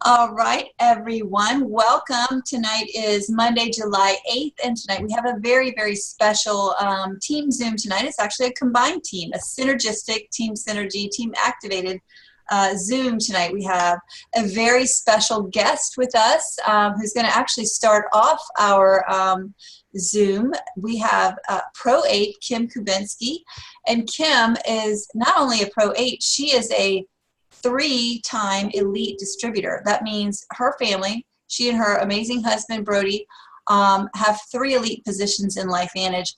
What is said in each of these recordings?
All right, everyone. Welcome. Tonight is Monday, July 8th, and tonight we have a very, very special team Zoom tonight. It's actually a combined team, a synergistic, team synergy, team activated Zoom tonight. We have a very special guest with us who's going to actually start off our Zoom. We have Pro 8, Kim Koebensky, and Kim is not only a Pro 8, she is a three-time elite distributor. That means her family, she and her amazing husband Brody, have three elite positions in LifeVantage.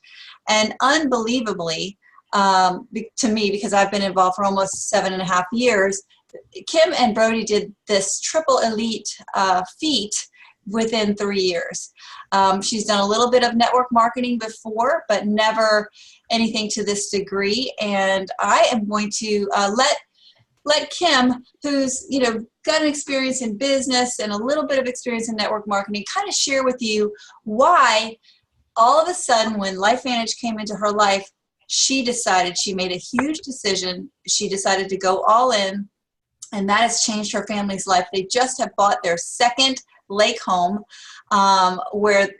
And unbelievably, to me, because I've been involved for almost 7.5 years, Kim and Brody did this triple elite feat within 3 years. She's done a little bit of network marketing before, but never anything to this degree. And I am going to let Kim, who's got an experience in business and a little bit of experience in network marketing, kind of share with you why all of a sudden when LifeVantage came into her life, she made a huge decision. She decided to go all in, and that has changed her family's life. They just have bought their second lake home, and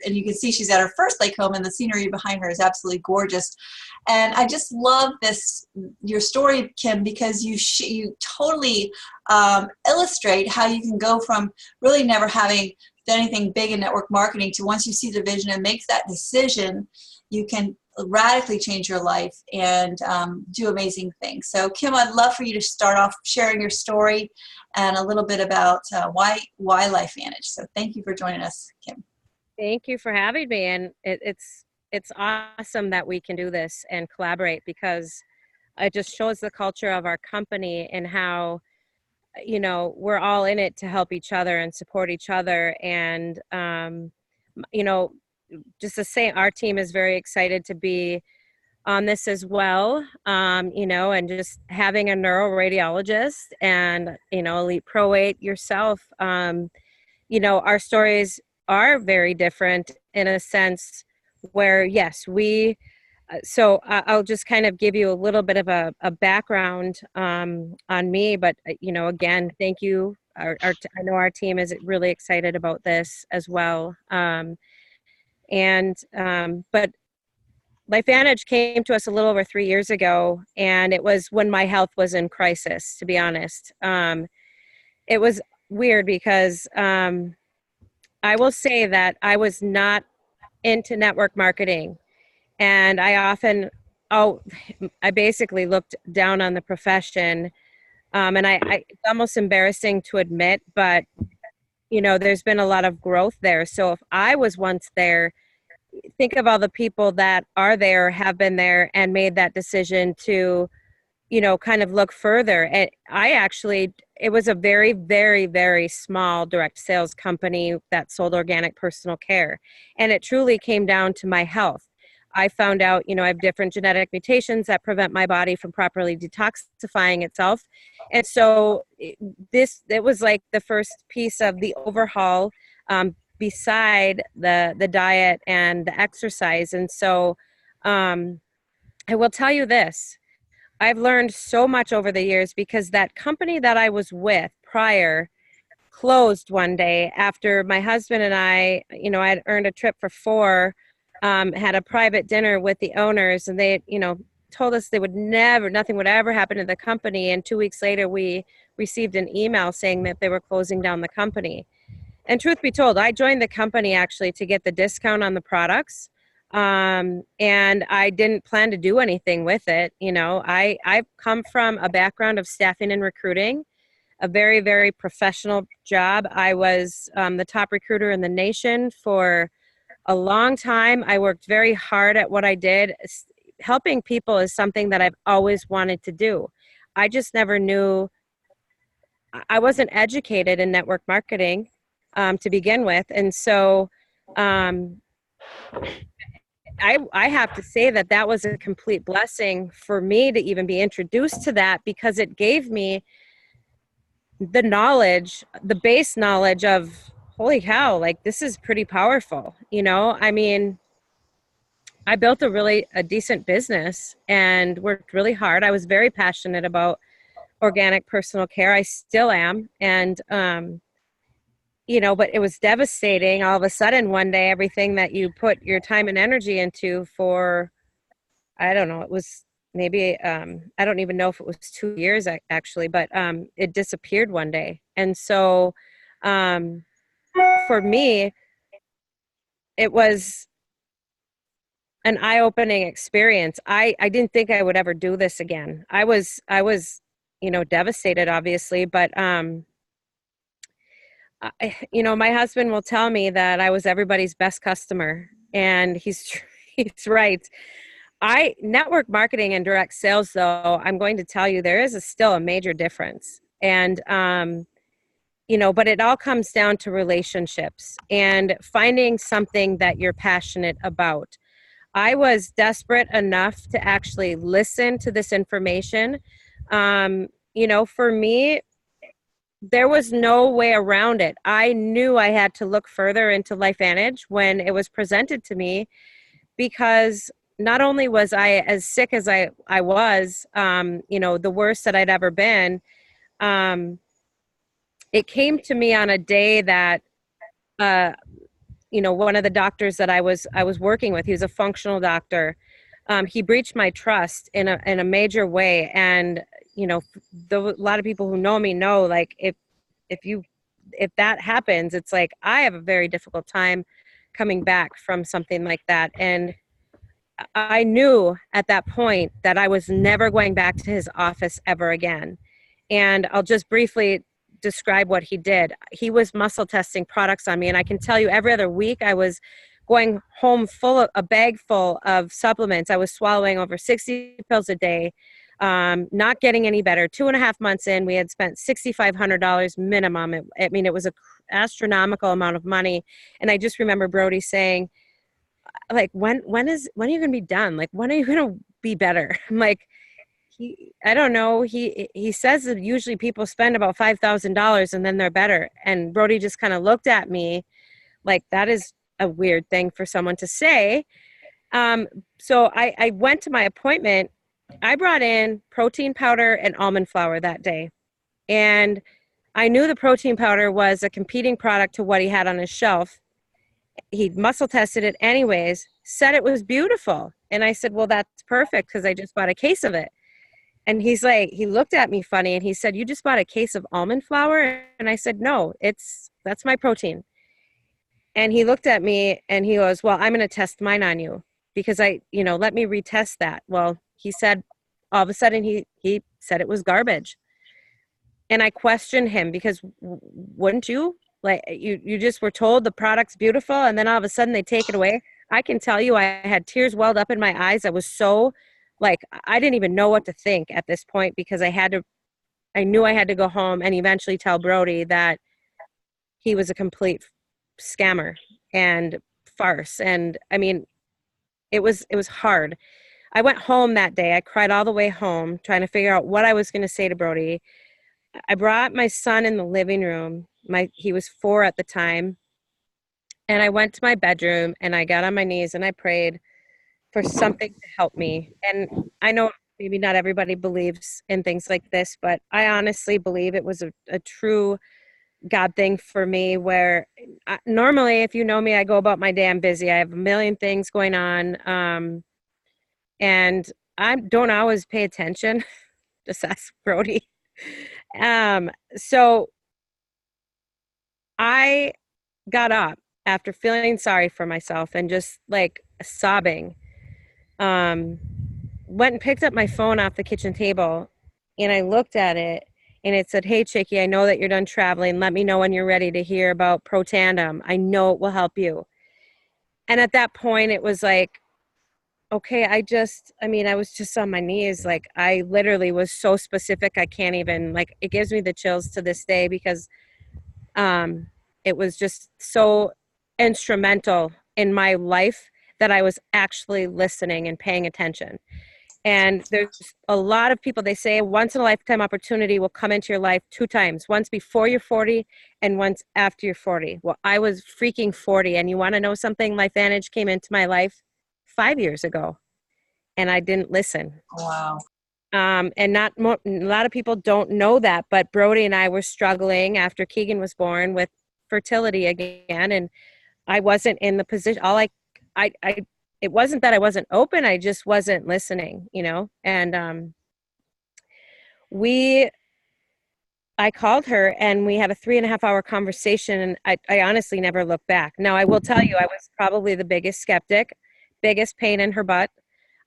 you can see she's at her first lake home, and the scenery behind her is absolutely gorgeous. And I just love your story, Kim, because you totally illustrate how you can go from really never having done anything big in network marketing to, once you see the vision and make that decision, you can radically change your life and do amazing things. So Kim, I'd love for you to start off sharing your story and a little bit about why LifeVantage. So thank you for joining us, Kim. Thank you for having me. And it's awesome that we can do this and collaborate, because it just shows the culture of our company and how, we're all in it to help each other and support each other. And, just to say, our team is very excited to be on this as well, and just having a neuroradiologist and, Elite Pro 8 yourself, our stories are very different in a sense where, yes, so I'll just kind of give you a little bit of a background on me, but, again, thank you. I know our team is really excited about this as well. But LifeVantage came to us a little over 3 years ago, and it was when my health was in crisis, to be honest. It was weird because I will say that I was not into network marketing, and I basically looked down on the profession, and it's almost embarrassing to admit, but there's been a lot of growth there. So if I was once there, think of all the people that are there, have been there, and made that decision to, kind of look further. And it was a very, very, very small direct sales company that sold organic personal care. And it truly came down to my health. I found out, I have different genetic mutations that prevent my body from properly detoxifying itself. And so it was like the first piece of the overhaul, beside the diet and the exercise. And so I will tell you this, I've learned so much over the years, because that company that I was with prior closed one day after my husband and I had earned a trip for 4, had a private dinner with the owners, and they, told us nothing would ever happen to the company. And 2 weeks later, we received an email saying that they were closing down the company. And truth be told, I joined the company actually to get the discount on the products. And I didn't plan to do anything with it. I've come from a background of staffing and recruiting, a very, very professional job. I was the top recruiter in the nation for a long time. I worked very hard at what I did. Helping people is something that I've always wanted to do. I just never knew. I wasn't educated in network marketing to begin with. And so I have to say that was a complete blessing for me to even be introduced to that, because it gave me the knowledge, the base knowledge of, holy cow, like this is pretty powerful. I mean, I built a decent business and worked really hard. I was very passionate about organic personal care. I still am. And, but it was devastating all of a sudden one day, everything that you put your time and energy into for, I don't know, it was maybe, I don't even know if it was 2 years actually, but it disappeared one day. And so for me, it was an eye-opening experience. I didn't think I would ever do this again. I was devastated, obviously, but my husband will tell me that I was everybody's best customer, and he's right. I network marketing and direct sales, though, I'm going to tell you there is still a major difference. And but it all comes down to relationships and finding something that you're passionate about. I was desperate enough to actually listen to this information. For me, there was no way around it. I knew I had to look further into LifeVantage when it was presented to me, because not only was I as sick as I was, the worst that I'd ever been, it came to me on a day that, one of the doctors that I was working with, he was a functional doctor. He breached my trust in a major way. And, a lot of people who know me know, like, if that happens, it's like, I have a very difficult time coming back from something like that. And I knew at that point that I was never going back to his office ever again. And I'll just briefly describe what he did. He was muscle testing products on me. And I can tell you, every other week I was going home full of a bag full of supplements. I was swallowing over 60 pills a day, not getting any better. 2.5 months in, we had spent $6,500 minimum. It was an astronomical amount of money. And I just remember Brody saying, like, when are you going to be done? Like, when are you going to be better? I'm like, I don't know. He says that usually people spend about $5,000 and then they're better. And Brody just kind of looked at me like, that is a weird thing for someone to say. So I went to my appointment. I brought in protein powder and almond flour that day. And I knew the protein powder was a competing product to what he had on his shelf. He muscle tested it anyways, said it was beautiful. And I said, well, that's perfect, because I just bought a case of it. And he's like, he looked at me funny and he said, you just bought a case of almond flour? And I said, no, that's my protein. And he looked at me and he goes, well, I'm going to test mine on you, because let me retest that. Well, he said, all of a sudden he said it was garbage. And I questioned him, because wouldn't you? Like, you just were told the product's beautiful, and then all of a sudden they take it away. I can tell you, I had tears welled up in my eyes. I was so, like, I didn't even know what to think at this point, because I knew I had to go home and eventually tell Brody that he was a complete scammer and farce. And it was hard. I went home that day. I cried all the way home trying to figure out what I was going to say to Brody. I brought my son in the living room. He was 4 at the time. And I went to my bedroom and I got on my knees and I prayed for something to help me. And I know maybe not everybody believes in things like this, but I honestly believe it was a true God thing for me, where normally, if you know me, I go about my day, I'm busy. I have a million things going on. And I don't always pay attention. Just ask Brody. So I got up after feeling sorry for myself and just like sobbing. Went and picked up my phone off the kitchen table, and I looked at it and it said, hey, Chicky, I know that you're done traveling. Let me know when you're ready to hear about Protandim. I know it will help you. And at that point, it was like, okay, I was just on my knees. Like, I literally was so specific. I can't even, like, it gives me the chills to this day, because it was just so instrumental in my life that I was actually listening and paying attention. And there's a lot of people, they say a once in a lifetime opportunity will come into your life 2 times, once before you're 40 and once after you're 40. Well, I was freaking 40. And you want to know something? LifeVantage came into my life 5 years ago, and I didn't listen. Wow. And a lot of people don't know that, but Brody and I were struggling after Keegan was born with fertility again. And I wasn't in the position, it wasn't that I wasn't open. I just wasn't listening, and, I called her and we had a 3.5 hour conversation, and I honestly never looked back. Now, I will tell you, I was probably the biggest skeptic, biggest pain in her butt.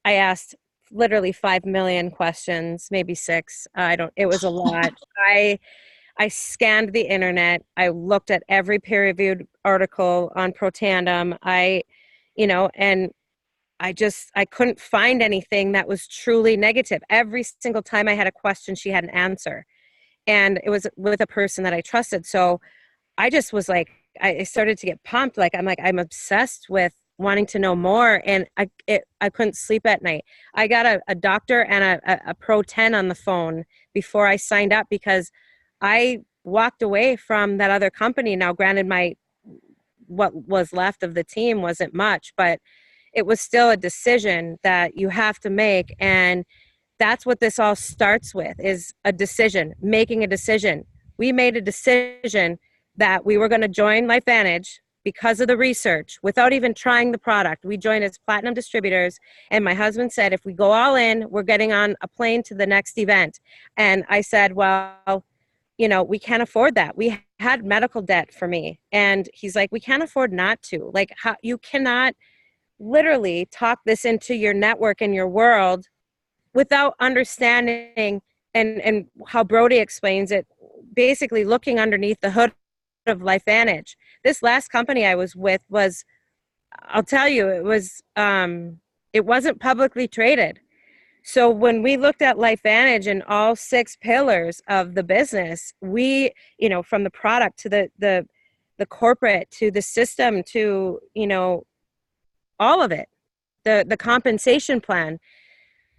I asked literally 5 million questions, maybe six. It was a lot. I scanned the internet. I looked at every peer reviewed article on Protandem. And I couldn't find anything that was truly negative. Every single time I had a question, she had an answer. And it was with a person that I trusted. So I just was like, I started to get pumped. I'm obsessed with wanting to know more. And I couldn't sleep at night. I got a doctor and a Pro 10 on the phone before I signed up, because I walked away from that other company. Now, granted, what was left of the team wasn't much, but it was still a decision that you have to make. And that's what this all starts with, is a decision, making a decision. We made a decision that we were going to join LifeVantage because of the research without even trying the product. We joined as platinum distributors. And my husband said, if we go all in, we're getting on a plane to the next event. And I said, well, we can't afford that. We had medical debt for me. And he's like, we can't afford not to. Like, how you cannot literally talk this into your network and your world without understanding, and how Brody explains it, basically looking underneath the hood of LifeVantage. This last company I was with I'll tell you, it wasn't publicly traded. So when we looked at LifeVantage and all 6 pillars of the business, we, from the product to the corporate to the system to, all of it, the compensation plan.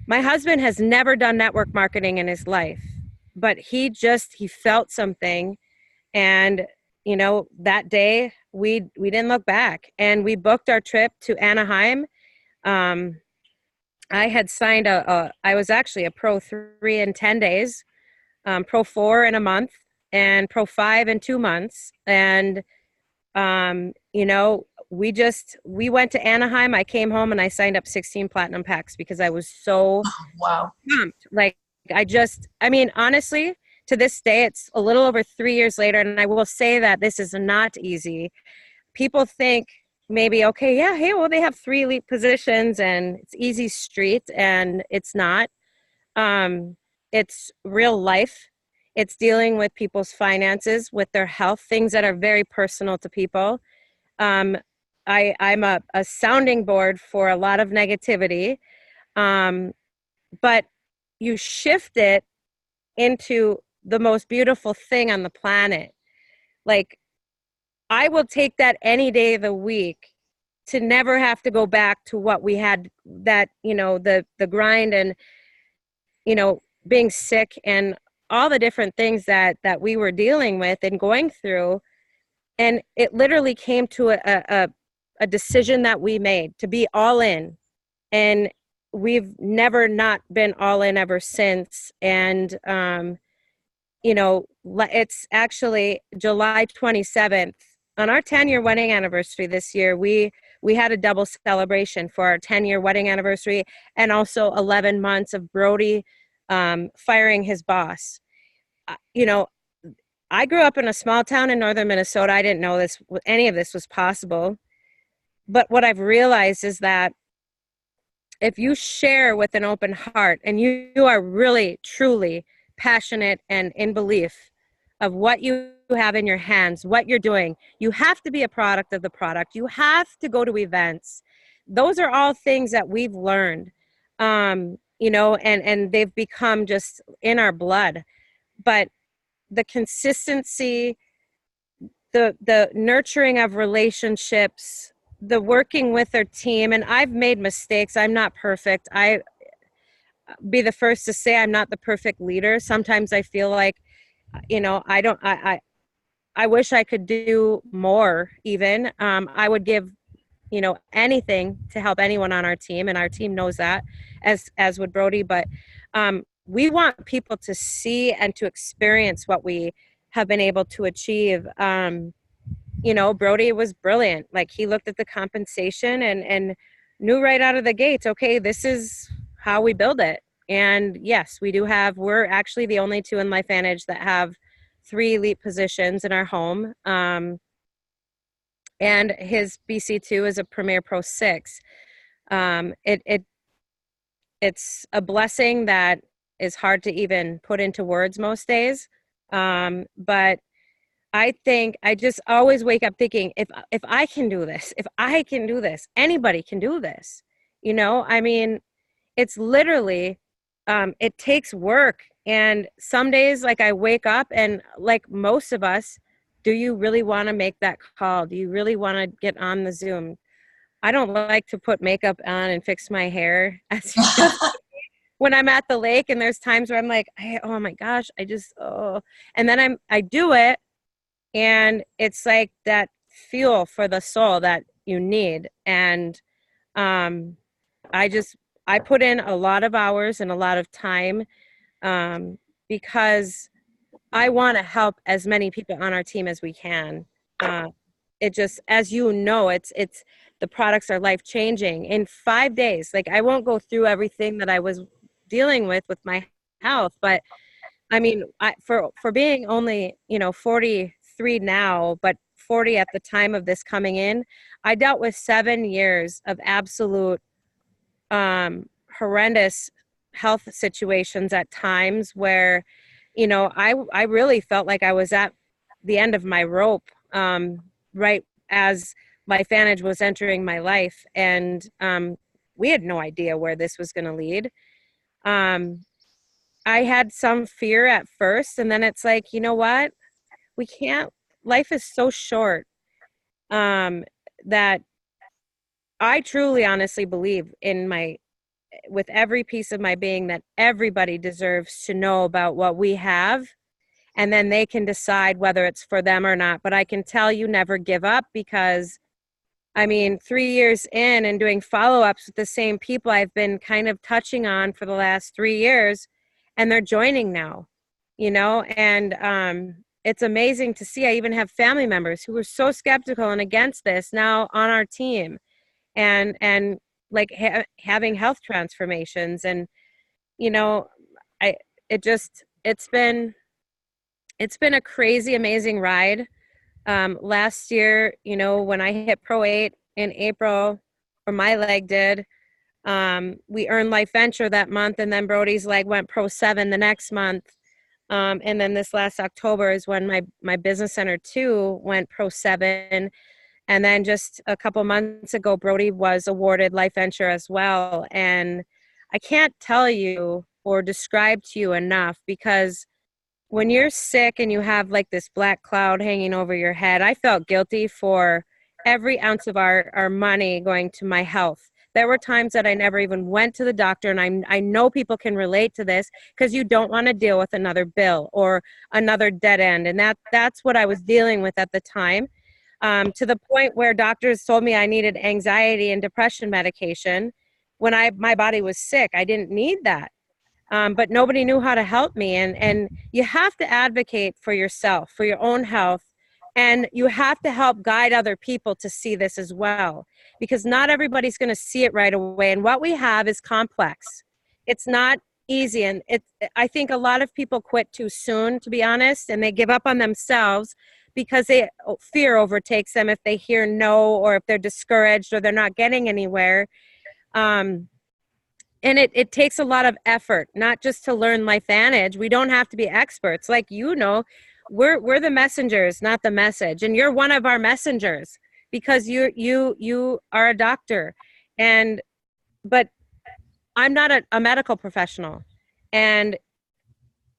My husband has never done network marketing in his life, but he felt something. And, that day we didn't look back, and we booked our trip to Anaheim. I had signed I was actually a Pro 3 in 10 days, Pro 4 in a month, and Pro 5 in 2 months. And, we went to Anaheim. I came home and I signed up 16 platinum packs because I was so Wow. pumped. Like, honestly, to this day, it's a little over 3 years later. And I will say that this is not easy. People think maybe, okay, yeah, hey, well, they have 3 elite positions and it's easy street, and it's not. It's real life. It's dealing with people's finances, with their health, things that are very personal to people. I'm a sounding board for a lot of negativity, but you shift it into the most beautiful thing on the planet. Like, I will take that any day of the week, to never have to go back to what we had, that, the grind and, being sick and all the different things that we were dealing with and going through. And it literally came to a decision that we made to be all in. And we've never not been all in ever since. And, it's actually July 27th. On our 10-year wedding anniversary this year, we had a double celebration for our 10-year wedding anniversary, and also 11 months of Brody firing his boss. I grew up in a small town in northern Minnesota. I didn't know any of this was possible. But what I've realized is that if you share with an open heart, and you are really, truly passionate and in belief of what you have in your hands, what you're doing, you have to be a product of the product. You have to go to events. Those are all things that we've learned, and they've become just in our blood. But the consistency, the nurturing of relationships, the working with their team, and I've made mistakes. I'm not perfect. I be the first to say I'm not the perfect leader. Sometimes I feel like, I wish I could do more even. I would give, anything to help anyone on our team, and our team knows that, as would Brody. But we want people to see and to experience what we have been able to achieve. Brody was brilliant. Like, he looked at the compensation and knew right out of the gates, okay, this is how we build it. And yes, we're actually the only two in LifeVantage that have 3 elite positions in our home. And his BC2 is a Premier Pro 6. It's a blessing that is hard to even put into words most days. But I think I just always wake up thinking, if I can do this, if I can do this, anybody can do this. I mean, it's literally, it takes work. And some days, like, I wake up and, like most of us, do you really want to make that call? Do you really want to get on the Zoom? I don't like to put makeup on and fix my hair as when I'm at the lake, and there's times where I'm like, oh my gosh, and then I do it, and it's like that fuel for the soul that you need. And um, I put in a lot of hours and a lot of time, because I want to help as many people on our team as we can. It just, as it's the products are life changing in 5 days. Like, I won't go through everything that I was dealing with my health, but I mean, for being only 43 now, but 40 at the time of this coming in, I dealt with 7 years of absolute horrendous health situations at times where, I really felt like I was at the end of my rope, right as LifeVantage was entering my life. And we had no idea where this was going to lead. I had some fear at first, and then it's like, you know what? We can't, life is so short, that I truly honestly believe with every piece of my being, that everybody deserves to know about what we have, and then they can decide whether it's for them or not. But I can tell you, never give up, because I mean, 3 years in and doing follow-ups with the same people I've been kind of touching on for the last 3 years, and they're joining now, and it's amazing to see. I even have family members who were so skeptical and against this now on our team, and like having health transformations. And I it just it's been a crazy, amazing ride. Last year, when I hit Pro 8 in April, or my leg did, we earned Life Venture that month, and then Brody's leg went Pro 7 the next month. And then this last October is when my Business Center 2 went Pro 7. And then just a couple months ago, Brody was awarded Life Venture as well. And I can't tell you or describe to you enough, because when you're sick and you have like this black cloud hanging over your head, I felt guilty for every ounce of our money going to my health. There were times that I never even went to the doctor, and I know people can relate to this, because you don't want to deal with another bill or another dead end. And that's what I was dealing with at the time, to the point where doctors told me I needed anxiety and depression medication when my body was sick. I didn't need that. But nobody knew how to help me. And you have to advocate for yourself, for your own health. And you have to help guide other people to see this as well, because not everybody's going to see it right away. And what we have is complex. It's not easy. And I think a lot of people quit too soon, to be honest, and they give up on themselves because fear overtakes them if they hear no, or if they're discouraged, or they're not getting anywhere. And it takes a lot of effort, not just to learn LifeVantage. We don't have to be experts. Like, we're the messengers, not the message. And you're one of our messengers, because you are a doctor. But I'm not a medical professional. And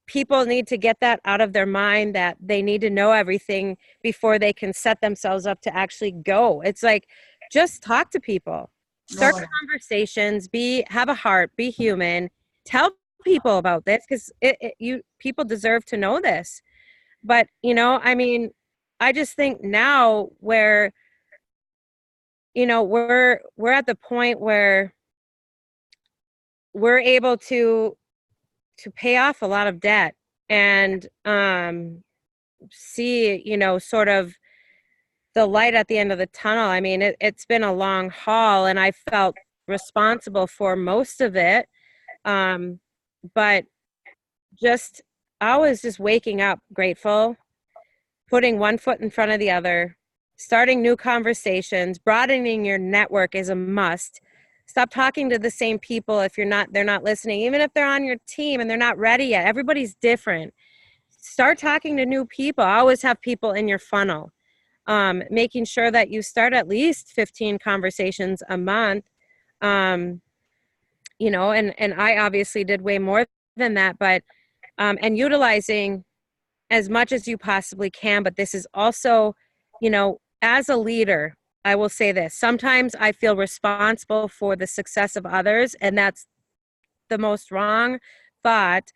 people need to get that out of their mind, that they need to know everything before they can set themselves up to actually go. It's like, just talk to people. Start conversations, have a heart, be human, tell people about this, because people deserve to know this. But I mean, I just think now where we're at the point where we're able to pay off a lot of debt and see, sort of the light at the end of the tunnel. I mean, it's been a long haul, and I felt responsible for most of it. But just always just waking up grateful, putting one foot in front of the other, starting new conversations, broadening your network is a must. Stop talking to the same people if they're not listening, even if they're on your team and they're not ready yet. Everybody's different. Start talking to new people. Always have people in your funnel. Making sure that you start at least 15 conversations a month. And I obviously did way more than that, but and utilizing as much as you possibly can. But this is also, as a leader, I will say this. Sometimes I feel responsible for the success of others, and that's the most wrong thought.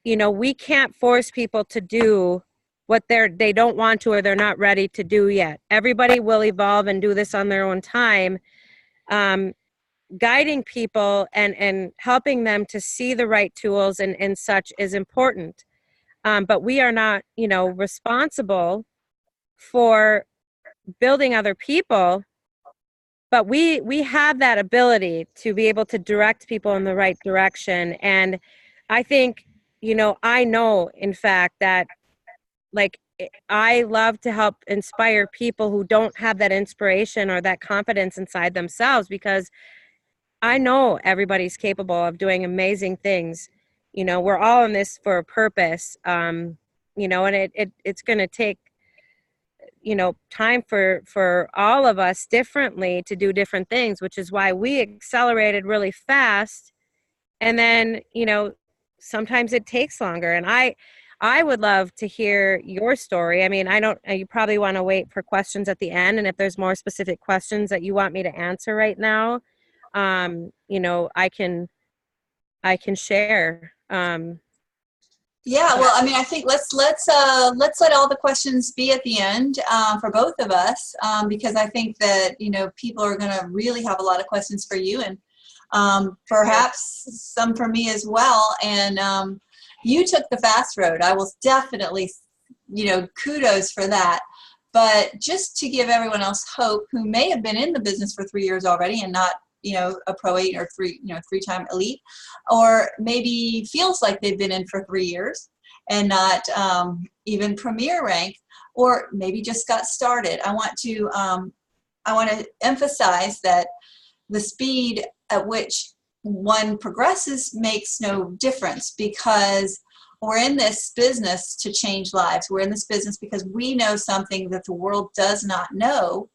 We can't force people to do what they don't want to or they're not ready to do yet. Everybody will evolve and do this on their own time. Guiding people and helping them to see the right tools and such is important. But we are not, responsible for building other people, but we have that ability to be able to direct people in the right direction. And I think, I know, in fact, that like I love to help inspire people who don't have that inspiration or that confidence inside themselves, because I know everybody's capable of doing amazing things. We're all in this for a purpose. And it's going to take, time for all of us differently to do different things, which is why we accelerated really fast. And then, sometimes it takes longer. And I would love to hear your story. I mean, you probably want to wait for questions at the end. And if there's more specific questions that you want me to answer right now, I can share. Yeah, well, I mean, I think let's let all the questions be at the end for both of us, because I think that people are going to really have a lot of questions for you, and perhaps some for me as well. And you took the fast road. I will definitely, kudos for that. But just to give everyone else hope who may have been in the business for 3 years already and not a Pro 8 or three-time elite, or maybe feels like they've been in for 3 years and not even premier rank, or maybe just got started. I want to emphasize that the speed at which one progresses makes no difference, because we're in this business to change lives. We're in this business because we know something that the world does not know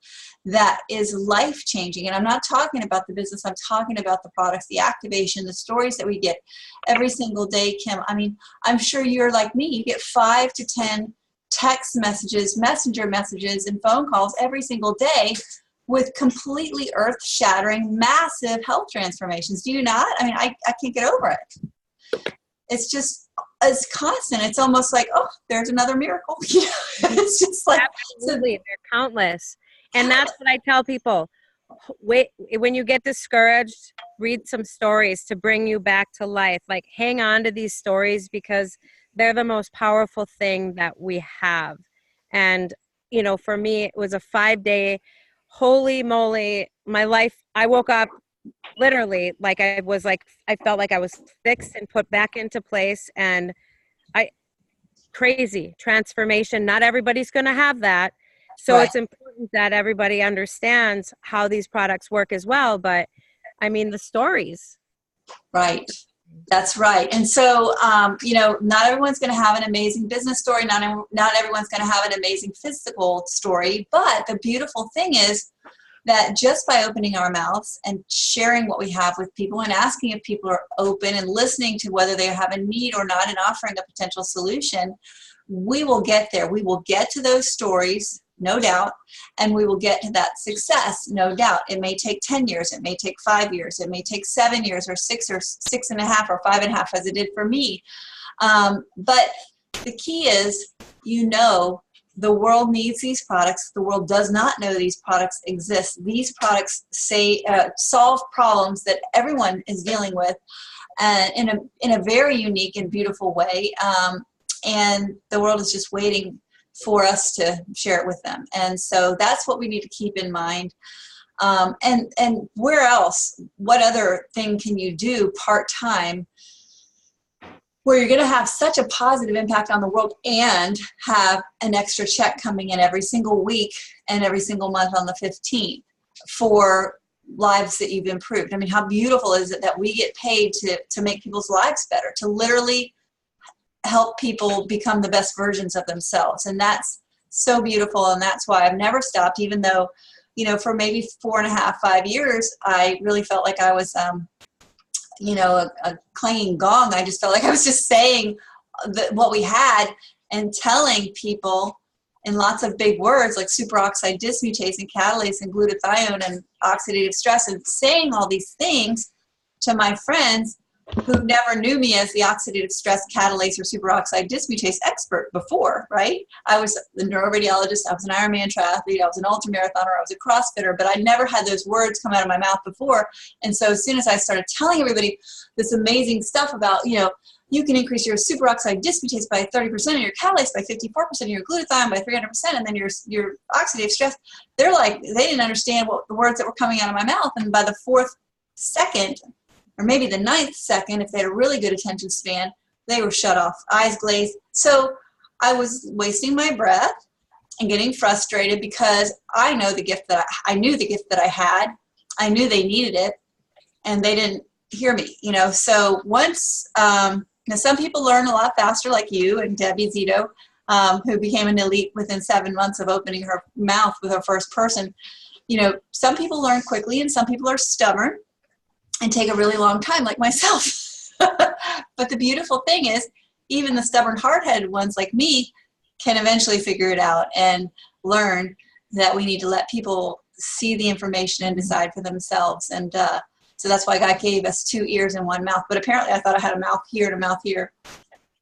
that is life-changing. And I'm not talking about the business. I'm talking about the products, the activation, the stories that we get every single day, Kim. I mean, I'm sure you're like me. You get 5 to 10 text messages, messenger messages, and phone calls every single day with completely earth-shattering, massive health transformations. Do you not? I mean, I can't get over it. It's just, it's constant. It's almost like, oh, there's another miracle. It's just like, absolutely, they're countless. And that's what I tell people. Wait, when you get discouraged, read some stories to bring you back to life. Like, hang on to these stories, because they're the most powerful thing that we have. And, for me, it was a 5-day, holy moly, my life. I woke up literally I felt like I was fixed and put back into place. And crazy transformation. Not everybody's going to have that. So It's important that everybody understands how these products work as well. But I mean, the stories. Right. That's right. And so, not everyone's going to have an amazing business story. Not everyone's going to have an amazing physical story. But the beautiful thing is that just by opening our mouths and sharing what we have with people and asking if people are open and listening to whether they have a need or not and offering a potential solution, we will get there. We will get to those stories, no doubt, and we will get to that success, no doubt. It may take 10 years, it may take 5 years, it may take 7 years or 6.5 or 5.5 as it did for me. But the key is, the world needs these products. The world does not know these products exist. These products solve problems that everyone is dealing with. in a very unique and beautiful way. And the world is just waiting for us to share it with them. And so that's what we need to keep in mind. And where else, what other thing can you do part-time where you're going to have such a positive impact on the world and have an extra check coming in every single week and every single month on the 15th for lives that you've improved? I mean, how beautiful is it that we get paid to make people's lives better, to literally help people become the best versions of themselves? And that's so beautiful. And that's why I've never stopped, even though, you know, for maybe 4.5, 5 years, I really felt like I was, you know, a clanging gong. I just felt like I was just saying what we had and telling people in lots of big words like superoxide dismutase and catalase and glutathione and oxidative stress, and saying all these things to my friends who never knew me as the oxidative stress catalase or superoxide dismutase expert before, right? I was a neuroradiologist, I was an Ironman triathlete, I was an ultramarathoner, I was a CrossFitter, but I never had those words come out of my mouth before. And so as soon as I started telling everybody this amazing stuff about, you know, you can increase your superoxide dismutase by 30% and your catalase by 54% and your glutathione by 300%, and then your oxidative stress, they're like, they didn't understand what the words that were coming out of my mouth. And by the 4th second, or maybe the 9th second, if they had a really good attention span, they were shut off, eyes glazed. So I was wasting my breath and getting frustrated because I know the gift that I knew the gift that I had. I knew they needed it, and they didn't hear me, you know. So once, now some people learn a lot faster, like you and Debbie Zito, who became an elite within 7 months of opening her mouth with her first person. You know, some people learn quickly and some people are stubborn and take a really long time, like myself. But the beautiful thing is, even the stubborn, hard-headed ones like me can eventually figure it out and learn that we need to let people see the information and decide for themselves. And so that's why God gave us 2 ears and 1 mouth. But apparently I thought I had a mouth here and a mouth here,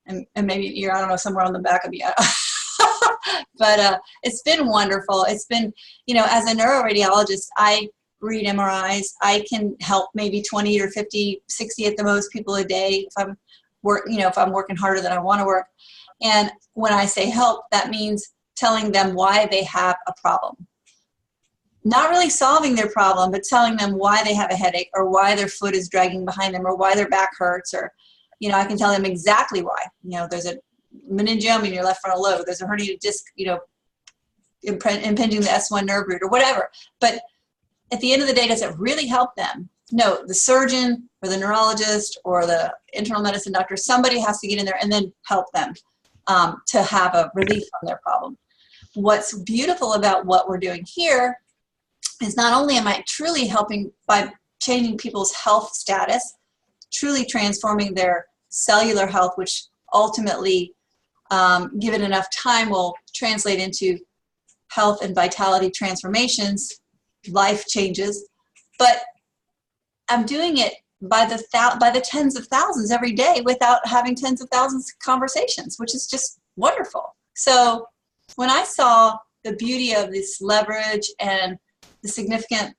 and maybe an ear, I don't know, somewhere on the back of me. But it's been wonderful. It's been, you know, as a neuroradiologist, I read MRIs. I can help maybe 20 or 50, 60 at the most people a day if I'm working harder than I want to work. And when I say help, that means telling them why they have a problem. Not really solving their problem, but telling them why they have a headache, or why their foot is dragging behind them, or why their back hurts, or, you know, I can tell them exactly why. You know, there's a meningioma in your left frontal lobe, there's a herniated disc, you know, impinging the S1 nerve root, or whatever. But at the end of the day, does it really help them? No, the surgeon or the neurologist or the internal medicine doctor, somebody has to get in there and then help them to have a relief from their problem. What's beautiful about what we're doing here is not only am I truly helping by changing people's health status, truly transforming their cellular health, which ultimately, given enough time, will translate into health and vitality transformations, life changes, but I'm doing it by the tens of thousands every day without having tens of thousands of conversations, which is just wonderful. So when I saw the beauty of this leverage and the significant,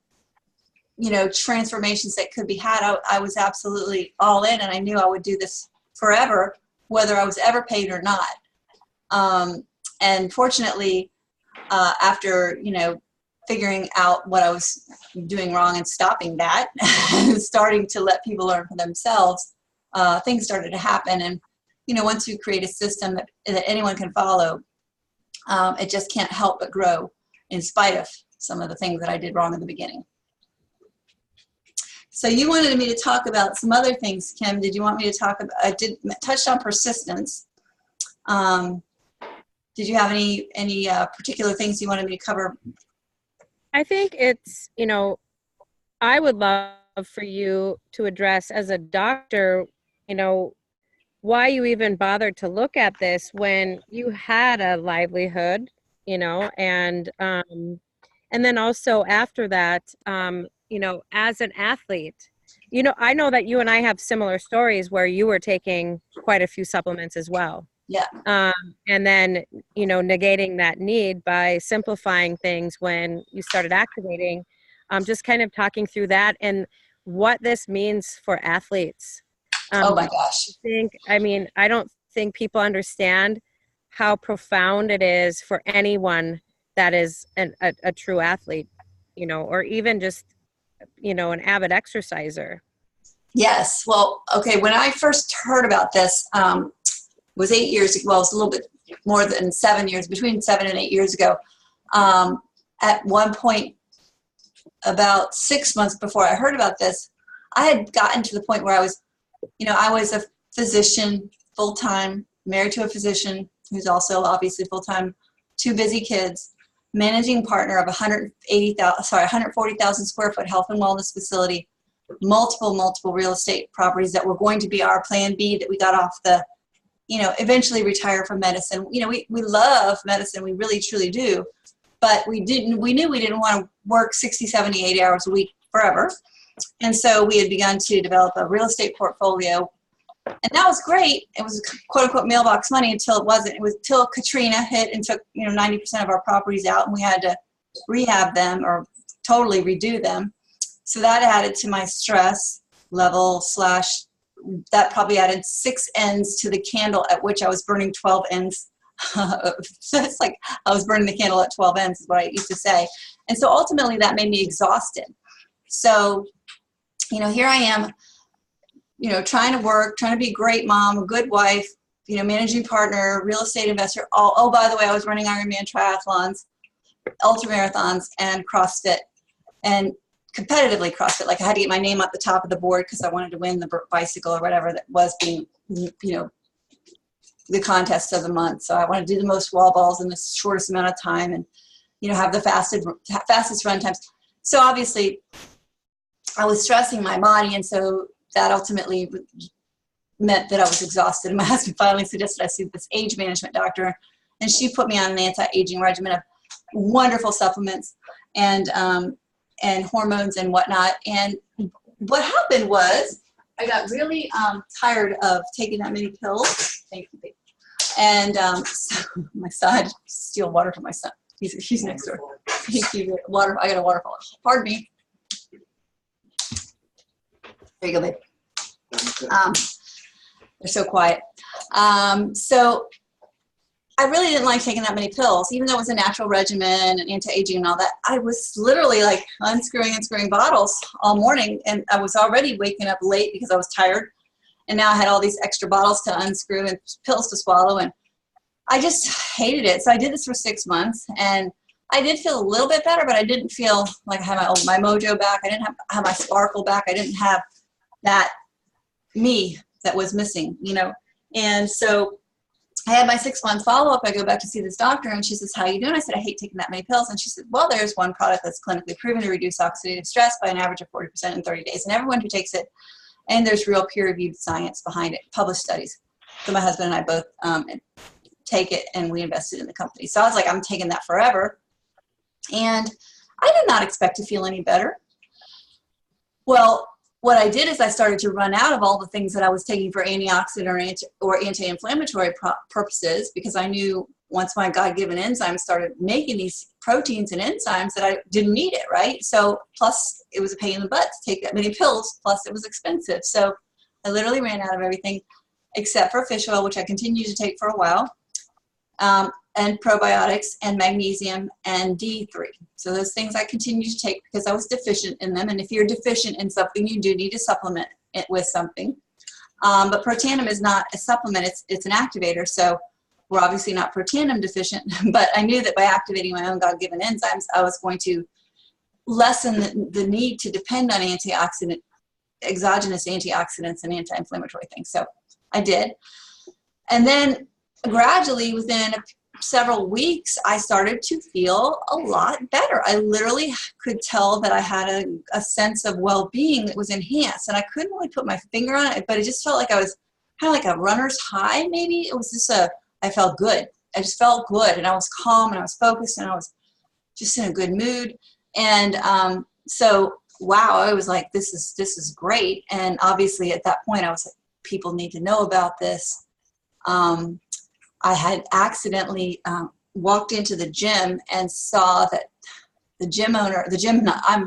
you know, transformations that could be had, I was absolutely all in, and I knew I would do this forever, whether I was ever paid or not. And fortunately, after, you know, figuring out what I was doing wrong and stopping that, starting to let people learn for themselves, things started to happen. And, you know, once you create a system that anyone can follow, it just can't help but grow in spite of some of the things that I did wrong in the beginning. So you wanted me to talk about some other things, Kim. Did you want me to talk about, I touched on persistence. Did you have any particular things you wanted me to cover? I think it's, you know, I would love for you to address as a doctor, you know, why you even bothered to look at this when you had a livelihood, you know, and then also after that, you know, as an athlete, you know, I know that you and I have similar stories where you were taking quite a few supplements as well. Yeah. And then, you know, negating that need by simplifying things when you started activating, just kind of talking through that and what this means for athletes. Oh my gosh. I don't think people understand how profound it is for anyone that is a true athlete, or even just, an avid exerciser. Yes. Well, okay. When I first heard about this, it was 8 years ago. Well, it was a little bit more than 7 years, between 7 and 8 years ago. At one point, about 6 months before I heard about this, I had gotten to the point where I was a physician full-time, married to a physician who's also obviously full-time, 2 busy kids, managing partner of 140,000 square foot health and wellness facility, multiple real estate properties that were going to be our plan B that we got off the, eventually retire from medicine. We love medicine. We really, truly do. But we knew we didn't want to work 60, 70, 80 hours a week forever. And so we had begun to develop a real estate portfolio. And that was great. It was quote unquote mailbox money until it wasn't. It was till Katrina hit and took 90% of our properties out, and we had to rehab them or totally redo them. So that added to my stress level / that probably added 6 ends to the candle at which I was burning 12 ends. So it's like I was burning the candle at 12 ends is what I used to say. And so ultimately that made me exhausted. So, here I am, trying to work, trying to be a great mom, a good wife, managing partner, real estate investor. Oh, by the way, I was running Ironman triathlons, ultramarathons, and CrossFit, and competitively CrossFit. Like I had to get my name at the top of the board because I wanted to win the bicycle or whatever that was being, the contest of the month. So I wanted to do the most wall balls in the shortest amount of time and, have the fastest run times. So obviously I was stressing my body. And so that ultimately meant that I was exhausted. And my husband finally suggested I see this age management doctor, and she put me on an anti-aging regimen of wonderful supplements and hormones and whatnot. And what happened was I got really tired of taking that many pills. Thank you, babe. And so my son, I had to steal water from my son. He's next door. Thank you. Water. I got a waterfall. Pardon me. There you go, babe. They're so quiet. So I really didn't like taking that many pills, even though it was a natural regimen and anti-aging and all that. I was literally like unscrewing bottles all morning, and I was already waking up late because I was tired. And now I had all these extra bottles to unscrew and pills to swallow, and I just hated it. So I did this for 6 months, and I did feel a little bit better, but I didn't feel like I had my mojo back. I didn't have my sparkle back. I didn't have that me that was missing, And so I had my 6-month follow-up. I go back to see this doctor, and she says, "How you doing?" I said, "I hate taking that many pills." And she said, "Well, there's one product that's clinically proven to reduce oxidative stress by an average of 40% in 30 days. And everyone who takes it, and there's real peer-reviewed science behind it, published studies." So my husband and I both take it, and we invested in the company. So I was like, I'm taking that forever. And I did not expect to feel any better. Well, what I did is I started to run out of all the things that I was taking for antioxidant or anti-inflammatory purposes, because I knew once my God-given enzymes started making these proteins and enzymes that I didn't need it, right? So plus it was a pain in the butt to take that many pills, plus it was expensive. So I literally ran out of everything except for fish oil, which I continued to take for a while, and probiotics and magnesium and D3. So those things I continued to take because I was deficient in them. And if you're deficient in something, you do need to supplement it with something. But Protandim is not a supplement, it's an activator. So we're obviously not Protandim deficient, but I knew that by activating my own God-given enzymes, I was going to lessen the need to depend on exogenous antioxidants and anti-inflammatory things. So I did. And then gradually within several weeks, I started to feel a lot better. I literally could tell that I had a sense of well-being that was enhanced, and I couldn't really put my finger on it, but it just felt like I was kind of like a runner's high, maybe. It was just I felt good. I just felt good, and I was calm, and I was focused, and I was just in a good mood. And so, wow, I was like, this is great. And obviously at that point, I was like, people need to know about this. I had accidentally walked into the gym and saw that the gym owner, I'm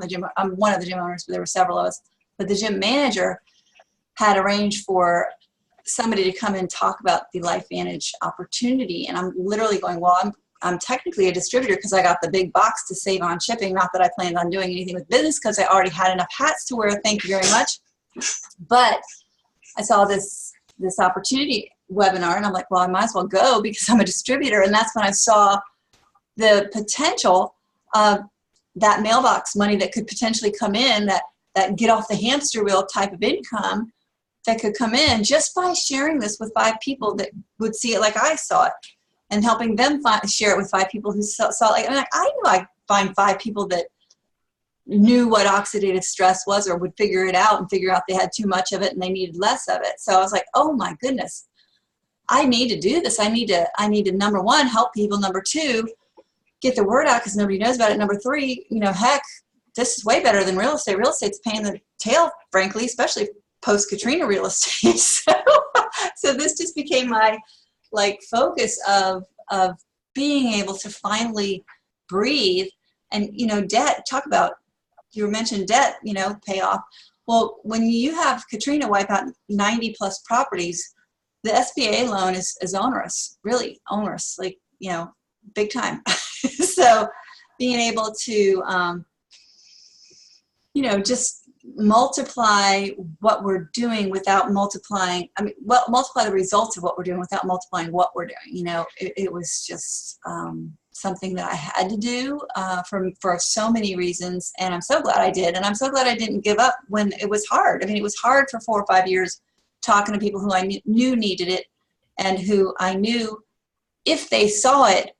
one of the gym owners, but there were several of us, but the gym manager had arranged for somebody to come and talk about the LifeVantage opportunity. And I'm literally going, well, I'm technically a distributor because I got the big box to save on shipping. Not that I planned on doing anything with business because I already had enough hats to wear. Thank you very much. But I saw this opportunity webinar and I'm like, well, I might as well go because I'm a distributor. And that's when I saw the potential of that mailbox money that could potentially come in, that get off the hamster wheel type of income that could come in just by sharing this with 5 people that would see it like I saw it, and helping them share it with 5 people who saw it. Like, I knew I'd find 5 people that knew what oxidative stress was or would figure it out and figure out they had too much of it and they needed less of it. So I was like, oh my goodness, I need to do this. I need to number 1, help people. Number 2, get the word out because nobody knows about it. Number 3, heck, this is way better than real estate. Real estate's paying the tail, frankly, especially post-Katrina real estate. So this just became my focus of being able to finally breathe. And debt, talk about, you mentioned debt, pay off. Well, when you have Katrina wipe out 90 plus properties, the SBA loan is onerous, really onerous, big time. So being able to just multiply what we're doing without multiplying, multiply the results of what we're doing without multiplying what we're doing. It was just something that I had to do for so many reasons. And I'm so glad I did. And I'm so glad I didn't give up when it was hard. It was hard for 4 or 5 years talking to people who I knew needed it and who I knew if they saw it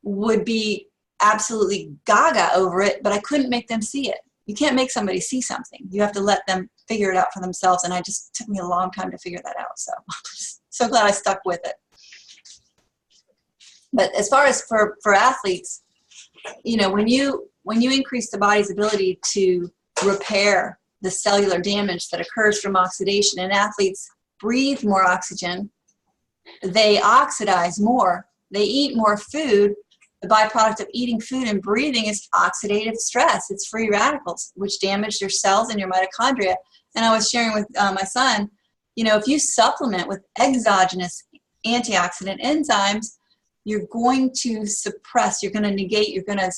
would be absolutely gaga over it, but I couldn't make them see it. You can't make somebody see something. You have to let them figure it out for themselves. And it took me a long time to figure that out. So I'm so glad I stuck with it. But as far as for athletes, when you increase the body's ability to repair the cellular damage that occurs from oxidation, and athletes breathe more oxygen, they oxidize more, they eat more food. The byproduct of eating food and breathing is oxidative stress. It's free radicals, which damage your cells and your mitochondria. And I was sharing with my son, if you supplement with exogenous antioxidant enzymes, you're going to suppress, you're going to negate, you're going to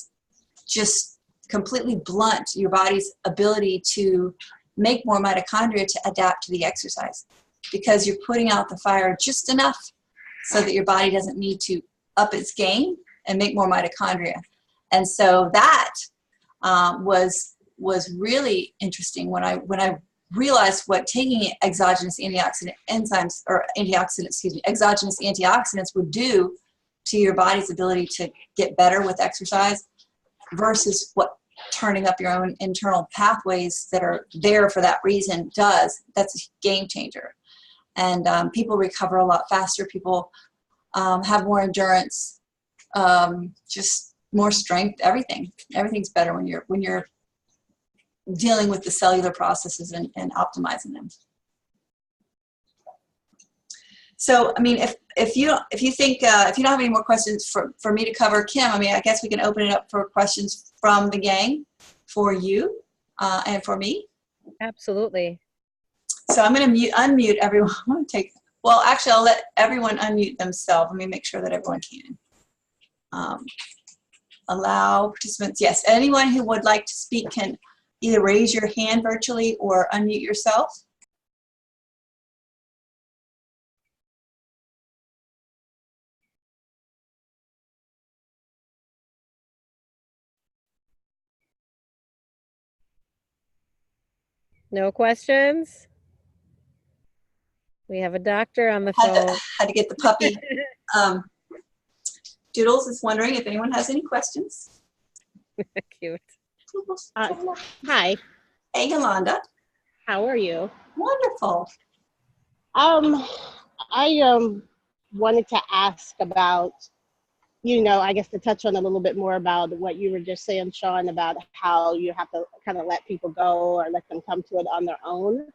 just completely blunt your body's ability to make more mitochondria to adapt to the exercise, because you're putting out the fire just enough so that your body doesn't need to up its game and make more mitochondria. And so that was really interesting when I realized what taking exogenous antioxidant enzymes, or exogenous antioxidants would do to your body's ability to get better with exercise versus what turning up your own internal pathways that are there for that reason does. That's a game changer. And people recover a lot faster. People have more endurance, just more strength. Everything's better when you're dealing with the cellular processes and optimizing them. So, if you think if you don't have any more questions for me to cover, Kim, I guess we can open it up for questions from the gang for you and for me. Absolutely. So I'm going to unmute everyone. Actually, I'll let everyone unmute themselves. Let me make sure that everyone can. Allow participants. Yes, anyone who would like to speak can either raise your hand virtually or unmute yourself. No questions? We have a doctor on the phone. Had to get the puppy. Doodles is wondering if anyone has any questions. Cute. Hi. Hey, Yolanda. How are you? Wonderful. I wanted to ask about, I guess to touch on a little bit more about what you were just saying, Sean, about how you have to kind of let people go or let them come to it on their own.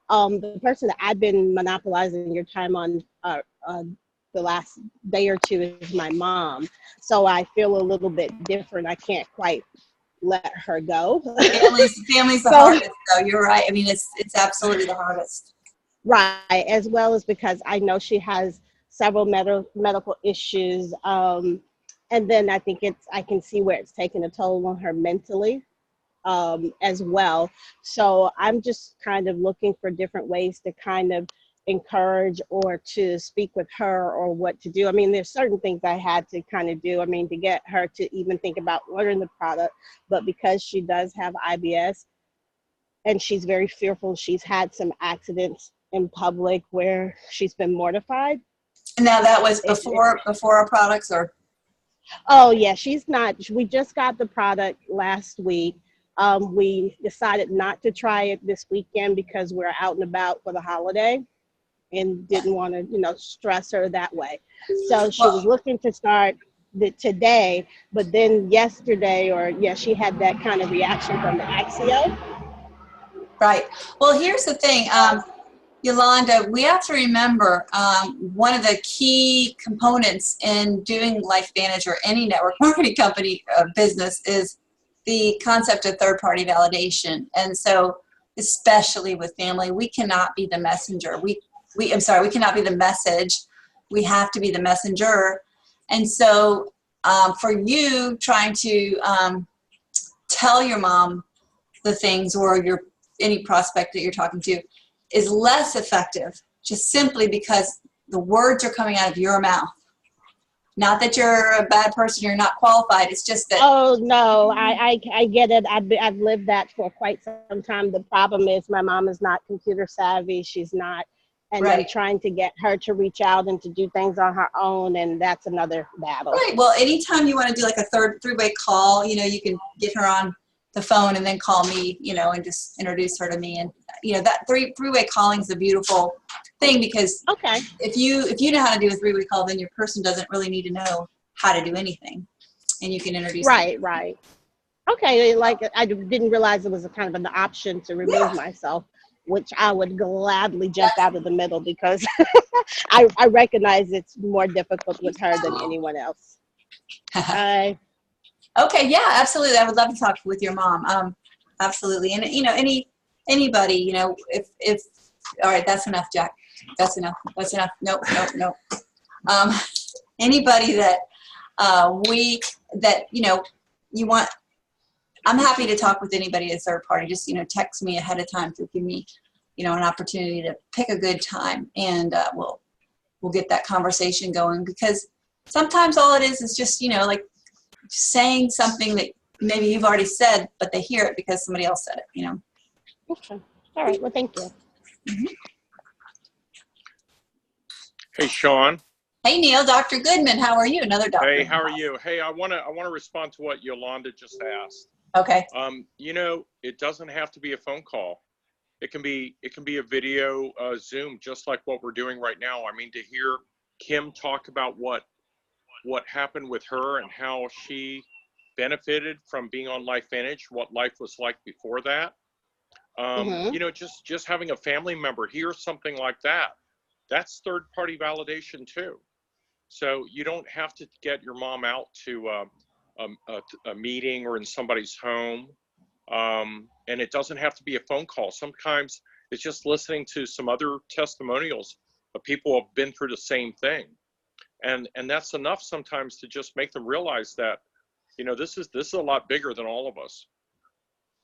The person that I've been monopolizing your time on the last day or two is my mom. So I feel a little bit different. I can't quite let her go. Family's the hardest, though. You're right. It's absolutely the hardest. Right, as well as because I know she has several medical issues. And then I think I can see where it's taken a toll on her mentally, as well. So I'm just kind of looking for different ways to kind of encourage or to speak with her or what to do. I mean, there's certain things I had to kind of do. I mean, to get her to even think about ordering the product, but because she does have IBS and she's very fearful, she's had some accidents in public where she's been mortified. And now that was It before our products, or Oh yeah, she's not. We just got the product last week. We decided not to try it this weekend because we're out and about for the holiday and didn't want to, stress her that way. So she was well, looking to start today, but then yesterday, or yeah, she had that kind of reaction from the Axio. right. Well, here's the thing. Yolanda, we have to remember one of the key components in doing LifeVantage or any network marketing company business is the concept of third-party validation. And so, especially with family, we cannot be the messenger. I'm sorry, we cannot be the message. We have to be the messenger. And so, for you trying to tell your mom the things, or any prospect that you're talking to, is less effective, just simply because the words are coming out of your mouth. Not that you're a bad person, you're not qualified. It's just that. Oh no, I get it. I've lived that for quite some time. The problem is my mom is not computer savvy. She's not, and I'm Right. trying to get her to reach out and to do things on her own, and that's another battle. Right. Well, anytime you want to do like a three-way call, you can get her on the phone and then call me, and just introduce her to me. And that three-way calling is a beautiful thing, because Okay. if you know how to do a three-way call, then your person doesn't really need to know how to do anything, and you can introduce them. Right, right. Okay, like I didn't realize it was a kind of an option to remove myself, which I would gladly jump out of the middle because I recognize it's more difficult with her than anyone else. I Okay, yeah, absolutely. I would love to talk with your mom. Absolutely. And anybody, if all right, that's enough, Jack. That's enough. That's enough. Nope, nope, nope. Um, anybody that you want, I'm happy to talk with anybody as third party. Just text me ahead of time to give me an opportunity to pick a good time, and we'll get that conversation going, because sometimes all it is just like saying something that maybe you've already said, but they hear it because somebody else said it. Okay. All right. Well, thank you. Mm-hmm. Hey, Sean. Hey, Neil. Dr. Goodman, how are you? Another doctor. Hey, how are you? Hey, I want to respond to what Yolanda just asked. Okay. It doesn't have to be a phone call. It can be a video Zoom, just like what we're doing right now. I mean, to hear Kim talk about what happened with her and how she benefited from being on LifeVantage, what life was like before that. Just having a family member hear something like that, that's third-party validation too. So you don't have to get your mom out to a meeting or in somebody's home. And it doesn't have to be a phone call. Sometimes it's just listening to some other testimonials of people who have been through the same thing. And that's enough sometimes to just make them realize that, this is a lot bigger than all of us.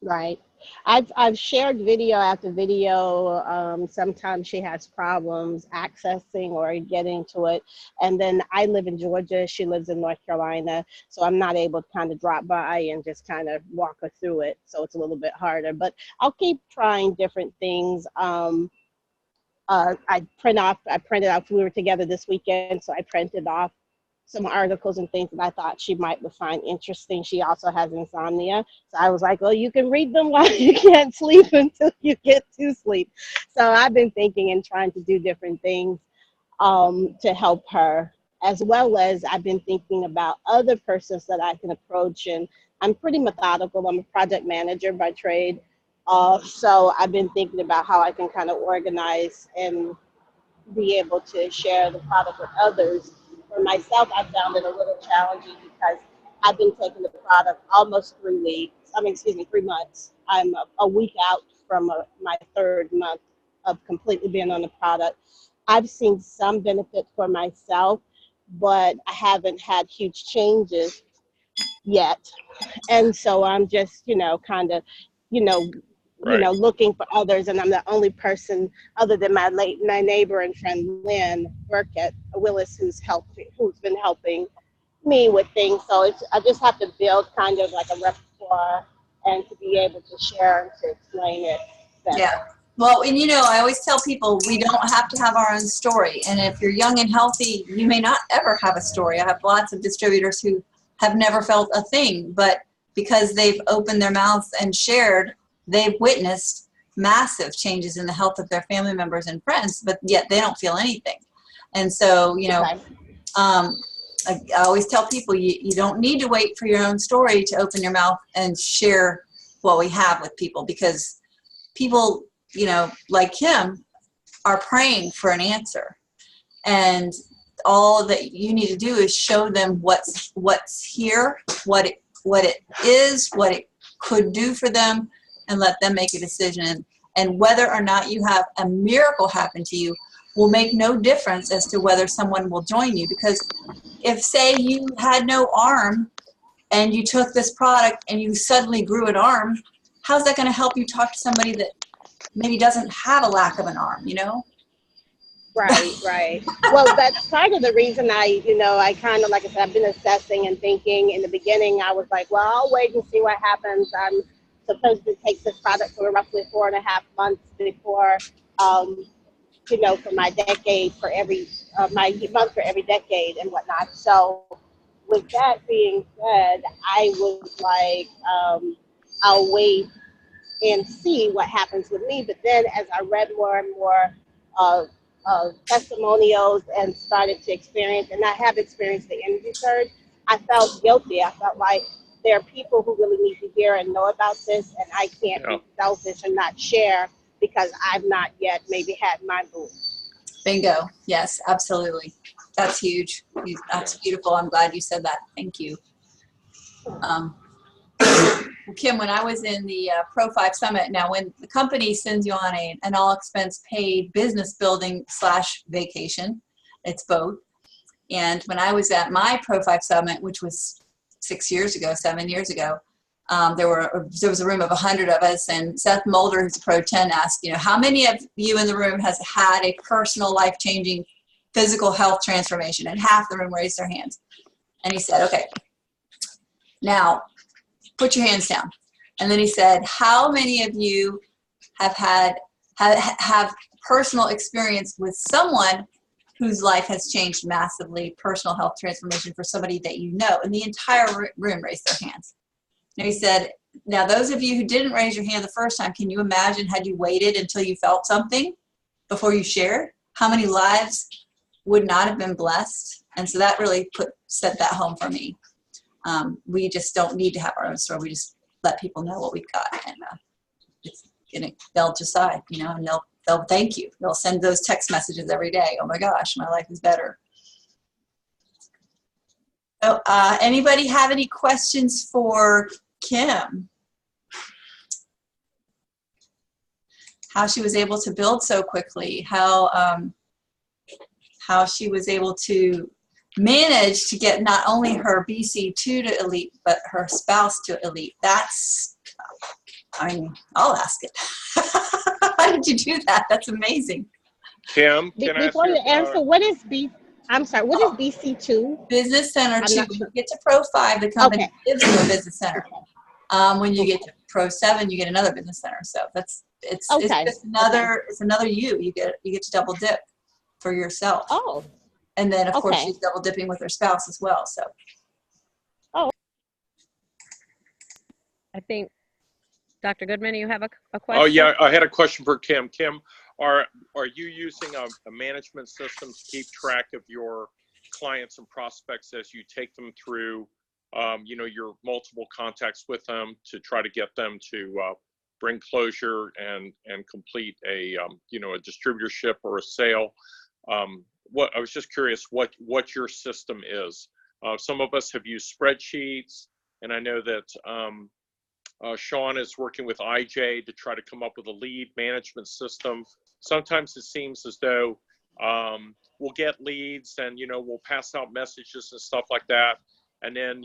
Right. I've shared video after video. Sometimes she has problems accessing or getting to it. And then I live in Georgia. She lives in North Carolina. So I'm not able to kind of drop by and just kind of walk her through it. So it's a little bit harder. But I'll keep trying different things. I printed off, we were together this weekend, so I printed off some articles and things that I thought she might would find interesting. She also has insomnia. So I was like, well, you can read them while you can't sleep until you get to sleep. So I've been thinking and trying to do different things to help her, as well as I've been thinking about other persons that I can approach. And I'm pretty methodical. I'm a project manager by trade. So I've been thinking about how I can kind of organize and be able to share the product with others. For myself, I found it a little challenging because I've been taking the product almost 3 months. I'm a week out from my third month of completely being on the product. I've seen some benefit for myself, but I haven't had huge changes yet. And so I'm just, kind of, you know, Right. looking for others, and I'm the only person other than my neighbor and friend Lynn work at Willis who's been helping me with things. So I just have to build kind of like a repertoire and to be able to share and to explain it better. Yeah. Well, and I always tell people we don't have to have our own story. And if you're young and healthy, you may not ever have a story. I have lots of distributors who have never felt a thing, but because they've opened their mouths and shared, they've witnessed massive changes in the health of their family members and friends, but yet they don't feel anything. And so, Okay. I always tell people you don't need to wait for your own story to open your mouth and share what we have with people, because people, like Kim, are praying for an answer. And all that you need to do is show them what's here, what it is, what it could do for them, and let them make a decision. And whether or not you have a miracle happen to you will make no difference as to whether someone will join you. Because if, say, you had no arm and you took this product and you suddenly grew an arm, how's that going to help you talk to somebody that maybe doesn't have a lack of an arm, Right. Well, that's part of the reason I kind of, like I said, I've been assessing and thinking. In the beginning, I was like, well, I'll wait and see what happens. I'm supposed to take this product for roughly 4.5 months before, for my decade, for my month for every decade and whatnot. So with that being said, I was like, I'll wait and see what happens with me. But then as I read more and more testimonials and started to experience, and I have experienced the energy surge, I felt guilty. I felt like there are people who really need to hear and know about this, and I can't be selfish and not share because I've not yet maybe had my boom. Bingo. Yes, absolutely. That's huge. That's beautiful. I'm glad you said that. Thank you. Kim, when I was in the Pro 5 Summit, now when the company sends you on an all expense paid business building / vacation, it's both. And when I was at my Pro 5 Summit, which was 7 years ago, there was a room of 100 of us, and Seth Mulder, who's a Pro 10, asked, how many of you in the room has had a personal life-changing physical health transformation? And half the room raised their hands. And he said, okay, now put your hands down. And then he said, how many of you have personal experience with someone whose life has changed massively, personal health transformation for somebody that you know? And the entire room raised their hands. And he said, now those of you who didn't raise your hand the first time, can you imagine had you waited until you felt something before you shared? How many lives would not have been blessed? And so that really set that home for me. We just don't need to have our own story. We just let people know what we've got, and they'll decide, and they'll thank you. They'll send those text messages every day. Oh my gosh, my life is better. So, anybody have any questions for Kim? How she was able to build so quickly? How she was able to manage to get not only her BC2 to Elite, but her spouse to Elite. I'll ask it. How did you do that? That's amazing. Kim, before you answer, what is BC2? Business Center 2. When you get to Pro 5, the company gives you a business center. When you get to Pro 7, you get another business center. So it's just another you get to double dip for yourself. Oh. And then, of course, she's double dipping with her spouse as well. So. Oh. I think, Dr. Goodman, you have a question? Oh, yeah. I had a question for Kim. Kim, are you using a management system to keep track of your clients and prospects as you take them through, your multiple contacts with them to try to get them to bring closure and complete a distributorship or a sale? I was just curious what your system is. Some of us have used spreadsheets, and I know that Sean is working with IJ to try to come up with a lead management system. sometimes it seems as though we'll get leads and, we'll pass out messages and stuff like that. And then,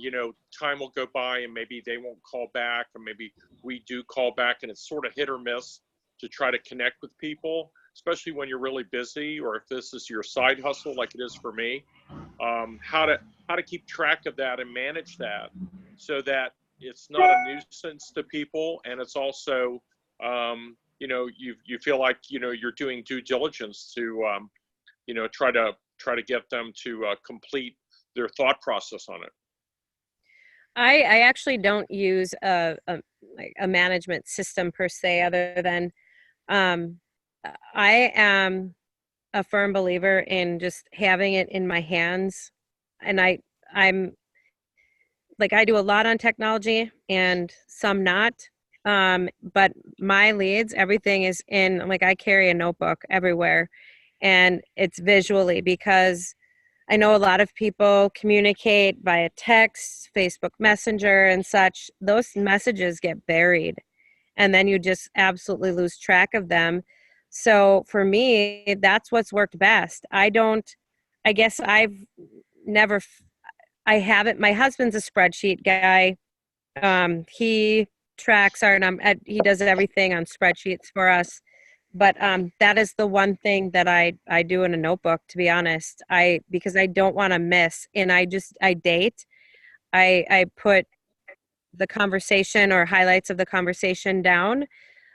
time will go by and maybe they won't call back, or maybe we do call back, and it's sort of hit or miss to try to connect with people, especially when you're really busy, or if this is your side hustle like it is for me. How to keep track of that and manage that so that it's not a nuisance to people, and it's also you feel like you're doing due diligence to try to get them to complete their thought process on it. I actually don't use a management system per se, other than I am a firm believer in just having it in my hands. And I'm like, I do a lot on technology and some not. But my leads, everything is in, like, I carry a notebook everywhere, and it's visually, because I know a lot of people communicate via text, Facebook Messenger and such. Those messages get buried, and then you just absolutely lose track of them. So for me, that's what's worked best. I guess I've never, I haven't, my husband's a spreadsheet guy. He tracks he does everything on spreadsheets for us. But that is the one thing that I do in a notebook, to be honest. Because I don't want to miss, and I date. I put the conversation or highlights of the conversation down,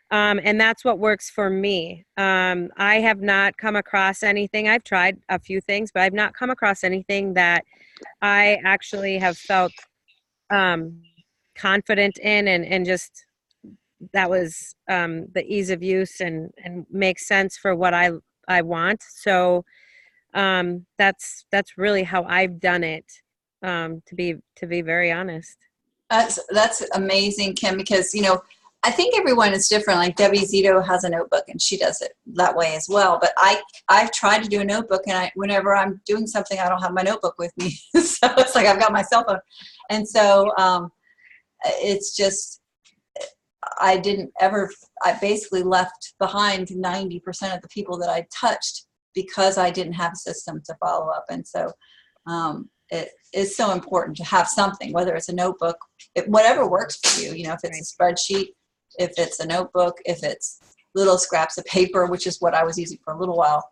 and that's what works for me. I have not come across anything. I've tried a few things, but I've not come across anything that I actually have felt confident in, and just that was the ease of use and makes sense for what I want. So that's really how I've done it, to be very honest. That's amazing, Kim, because I think everyone is different. Like Debbie Zito has a notebook and she does it that way as well. But I've tried to do a notebook, and whenever I'm doing something, I don't have my notebook with me. So it's like I've got my cell phone, and so it's just, I basically left behind 90% of the people that I touched because I didn't have a system to follow up. And so it is so important to have something, whether it's a notebook, whatever works for you, if it's a spreadsheet, if it's a notebook, if it's little scraps of paper, which is what I was using for a little while.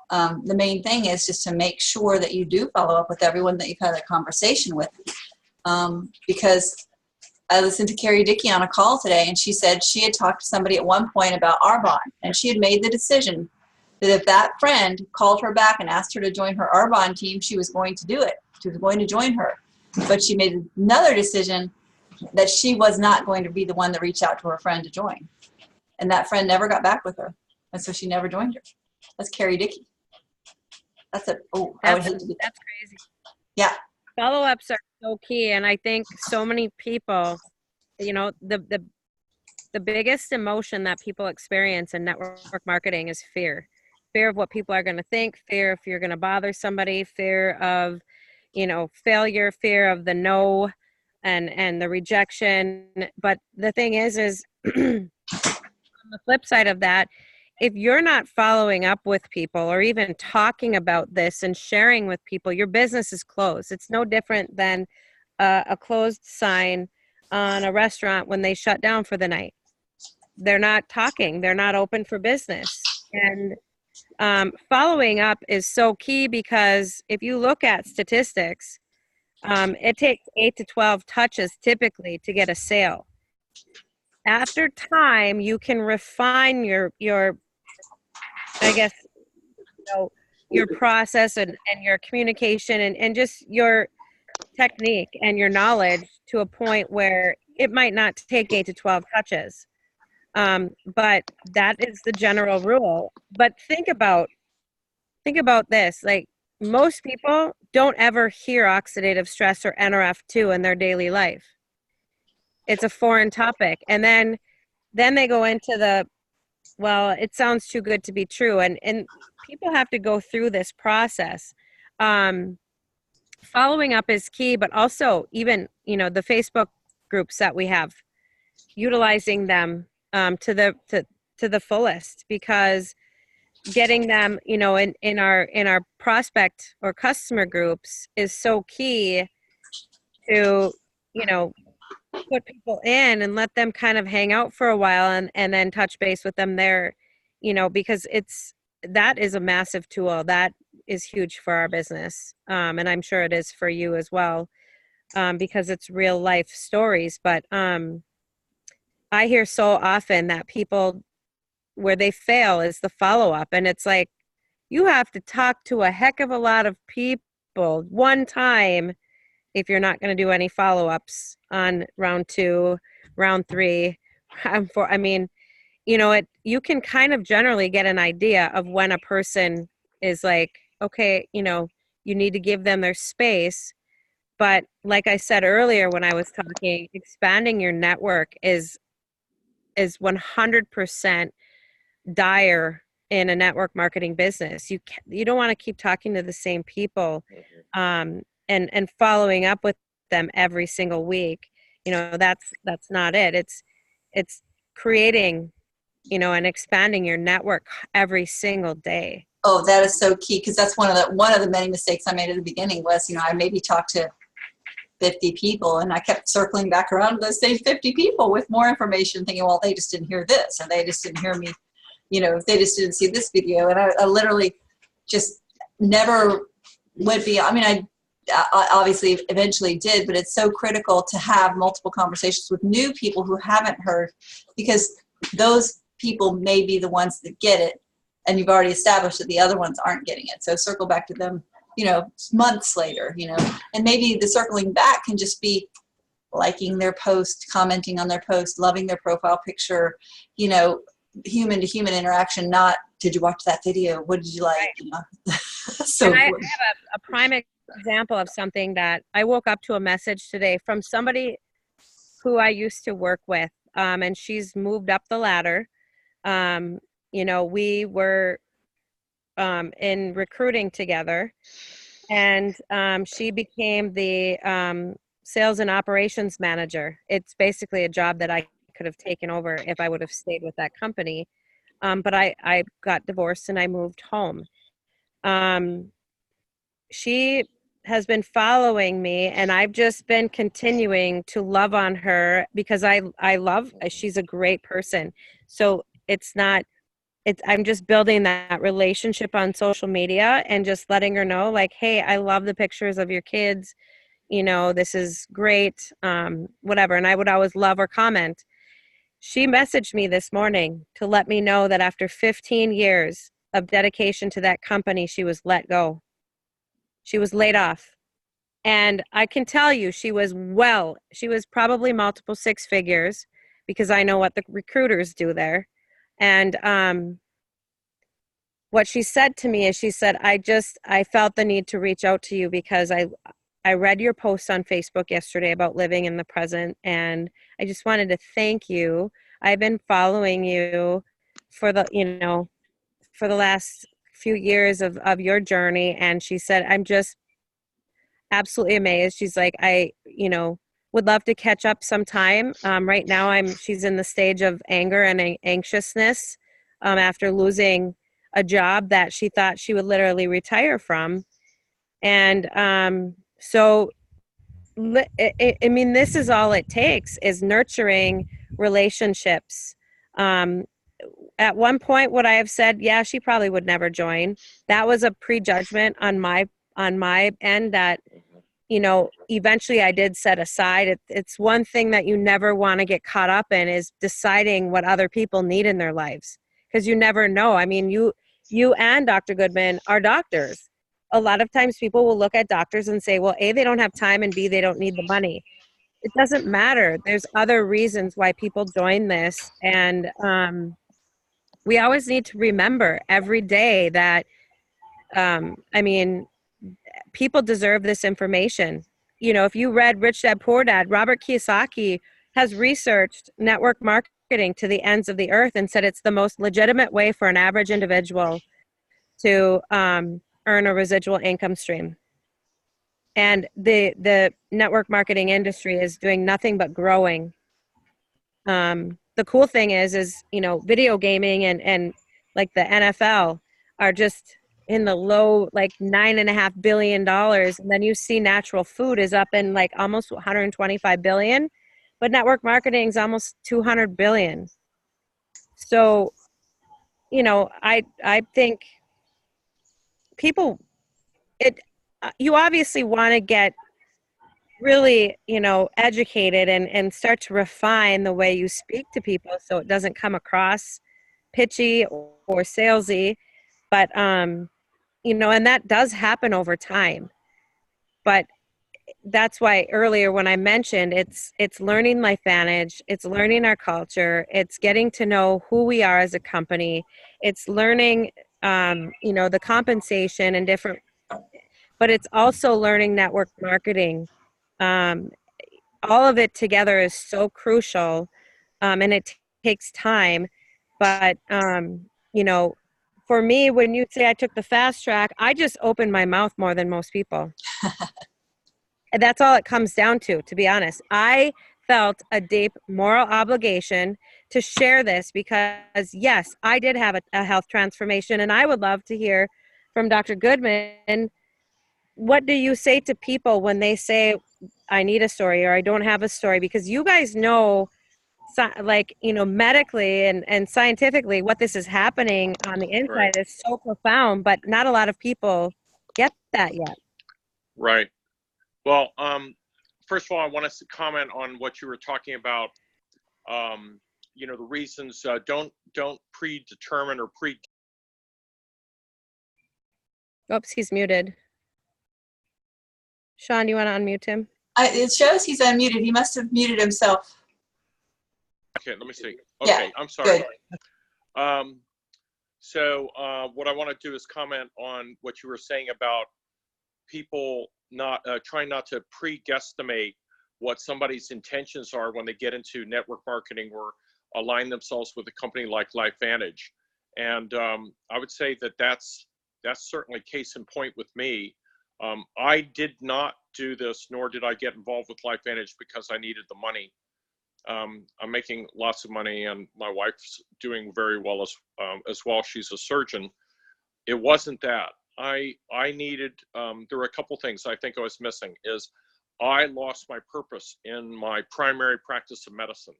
The main thing is just to make sure that you do follow up with everyone that you've had a conversation with, because I listened to Carrie Dickey on a call today, and she said she had talked to somebody at one point about Arbonne, and she had made the decision that if that friend called her back and asked her to join her Arbonne team, she was going to do it. She was going to join her. But she made another decision that she was not going to be the one that reached out to her friend to join. And that friend never got back with her. And so she never joined her. That's Carrie Dickey. I would hate to be. That's crazy. Yeah. Follow-ups are so key, and I think so many people, the biggest emotion that people experience in network marketing is fear of what people are going to think, fear if you're going to bother somebody, fear of failure, fear of the no and the rejection. But the thing is on the flip side of that, if you're not following up with people or even talking about this and sharing with people, your business is closed. It's no different than a closed sign on a restaurant when they shut down for the night. They're not talking. They're not open for business. And following up is so key, because if you look at statistics, it takes 8 to 12 touches typically to get a sale. After time, you can refine your I guess, your process and your communication and just your technique and your knowledge to a point where it might not take 8 to 12 touches. But that is the general rule. But think about this. Like, most people don't ever hear oxidative stress or NRF2 in their daily life. It's a foreign topic. And then they go into well, it sounds too good to be true. And people have to go through this process. Following up is key, but also even, the Facebook groups that we have, utilizing them to the fullest, because getting them, in our prospect or customer groups is so key to, put people in and let them kind of hang out for a while and then touch base with them there, because that is a massive tool. That is huge for our business. And I'm sure it is for you as well, because it's real life stories. But I hear so often that people, where they fail is the follow-up. And it's like, you have to talk to a heck of a lot of people one time if you're not going to do any follow-ups on round 2, round 3, round 4. I mean, you can kind of generally get an idea of when a person is like, okay, you need to give them their space. But like I said earlier when I was talking, expanding your network is 100% dire in a network marketing business. You don't want to keep talking to the same people, and following up with them every single week. That's not it. It's creating, and expanding your network every single day. Oh, that is so key, because that's one of the many mistakes I made at the beginning was, I maybe talked to 50 people and I kept circling back around to those same 50 people with more information, thinking, well, they just didn't hear this, or they just didn't hear me, they just didn't see this video. And I literally just never went beyond. I mean, I obviously eventually did, but it's so critical to have multiple conversations with new people who haven't heard, because those people may be the ones that get it, and you've already established that the other ones aren't getting it. So circle back to them, months later, and maybe the circling back can just be liking their post, commenting on their post, loving their profile picture, human to human interaction, not, did you watch that video? What did you like? Right. So I have a prime example of something that I woke up to a message today from somebody who I used to work with, and she's moved up the ladder. We were in recruiting together, and she became the sales and operations manager. It's basically a job that I could have taken over if I would have stayed with that company. But I got divorced and I moved home. She has been following me, and I've just been continuing to love on her because she's a great person. So I'm just building that relationship on social media and just letting her know, like, hey, I love the pictures of your kids. This is great, whatever. And I would always love or comment. She messaged me this morning to let me know that after 15 years of dedication to that company, she was let go. She was laid off. And I can tell you, she was probably multiple 6 figures, because I know what the recruiters do there. And what she said to me is, she said, I felt the need to reach out to you because I read your post on Facebook yesterday about living in the present, and I just wanted to thank you. I've been following you for the last few years of your journey. And she said, I'm just absolutely amazed. She's like, I would love to catch up sometime. Right now she's in the stage of anger and anxiousness after losing a job that she thought she would literally retire from. And so I mean, this is all it takes, is nurturing relationships. At one point, would I have said, yeah, she probably would never join? That was a prejudgment on my end that, eventually I did set aside. It's one thing that you never want to get caught up in, is deciding what other people need in their lives, because you never know. I mean, you and Dr. Goodman are doctors. A lot of times people will look at doctors and say, well, A, they don't have time, and B, they don't need the money. It doesn't matter. There's other reasons why people join this. And we always need to remember every day that, I mean, people deserve this information. If you read Rich Dad Poor Dad, Robert Kiyosaki has researched network marketing to the ends of the earth and said it's the most legitimate way for an average individual to earn a residual income stream. And the network marketing industry is doing nothing but growing. The cool thing is video gaming and like the NFL, are just in the low, like $9.5 billion. And then you see natural food is up in like almost 125 billion, but network marketing is almost 200 billion. So, you know, I think people, you obviously want to get really, you know, educated and start to refine the way you speak to people so it doesn't come across pitchy or salesy. But, you know, and that does happen over time. But that's why earlier when I mentioned it's learning LifeVantage, it's learning our culture, it's getting to know who we are as a company, it's learning, you know, the compensation and different, but it's also learning network marketing. Um, all of it together is so crucial, and it takes time. But, you know, for me, when you say I took the fast track, I just opened my mouth more than most people. And that's all it comes down to be honest. I felt a deep moral obligation to share this because, yes, I did have a health transformation, and I would love to hear from Dr. Goodman. What do you say to people when they say, I need a story or I don't have a story? Because you guys know, like, you know, medically and scientifically what this is happening on the inside Right. is so profound, but not a lot of people get that yet. Right. Well, first of all, I want to comment on what you were talking about. You know, the reasons don't predetermine or Oops, he's muted. Sean, you want to unmute him? It shows he's unmuted. He must have muted himself. Okay, let me see. Okay, Yeah, I'm sorry. good. So what I want to do is comment on what you were saying about people not trying not to pre-guesstimate what somebody's intentions are when they get into network marketing or align themselves with a company like LifeVantage. And I would say that that's certainly case in point with me. I did not do this, nor did I get involved with LifeVantage because I needed the money. I'm making lots of money, and my wife's doing very well as well. She's a surgeon. It wasn't that. I needed, there were a couple things I think I was missing. Is I lost my purpose in my primary practice of medicine.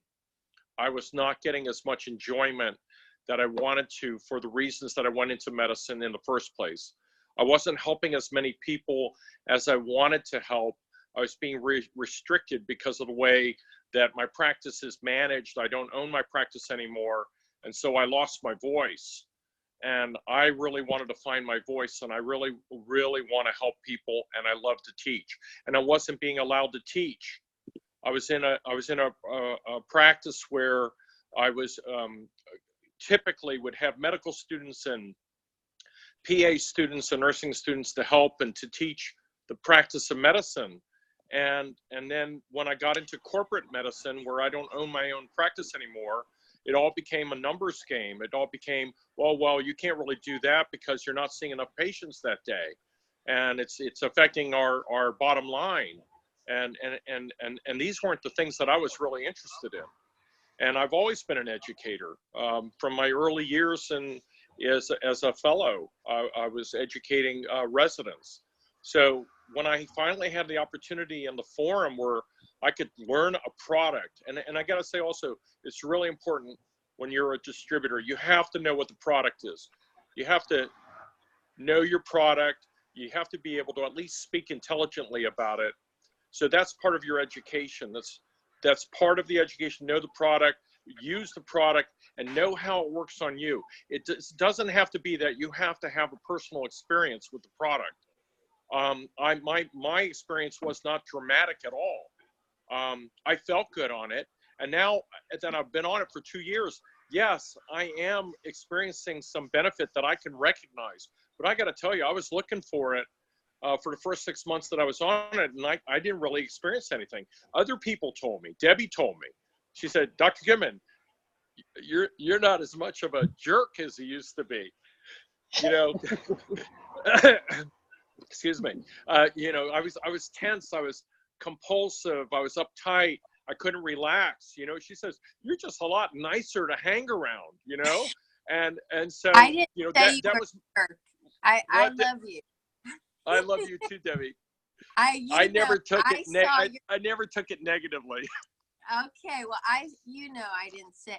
I was not getting as much enjoyment that I wanted to for the reasons that I went into medicine in the first place. I wasn't helping as many people as I wanted to help. I was being restricted because of the way that my practice is managed. I don't own my practice anymore. And so I lost my voice. And I really wanted to find my voice, and I really, really want to help people, and I love to teach. And I wasn't being allowed to teach. I was in a practice where I was typically would have medical students and PA students and nursing students to help and to teach the practice of medicine. And then when I got into corporate medicine, where I don't own my own practice anymore, it all became a numbers game. It all became, well, you can't really do that because you're not seeing enough patients that day, and it's affecting our bottom line. And these weren't the things that I was really interested in. And I've always been an educator from my early years, and as a fellow, I was educating residents. So when I finally had the opportunity in the forum where I could learn a product, and I got to say also, it's really important when you're a distributor, you have to know what the product is. You have to know your product. You have to be able to at least speak intelligently about it. So that's part of your education. That's part of the education. Know the product, use the product, and know how it works on you. It doesn't have to be that you have to have a personal experience with the product. My experience was not dramatic at all. I felt good on it. And now that I've been on it for 2 years, yes, I am experiencing some benefit that I can recognize. But I got to tell you, I was looking for it for the first 6 months that I was on it, and I didn't really experience anything. Other people told me. Debbie told me. She said, Dr. Goodman, you're not as much of a jerk as you used to be. You know, excuse me. You know, I was tense. I was compulsive. I was uptight. I couldn't relax. You know, she says, you're just a lot nicer to hang around, you know? And so, I didn't you know, say you that were was a jerk. I what love you. I love you too, Debbie. I never took I it saw your, I never took it negatively. okay, well I didn't say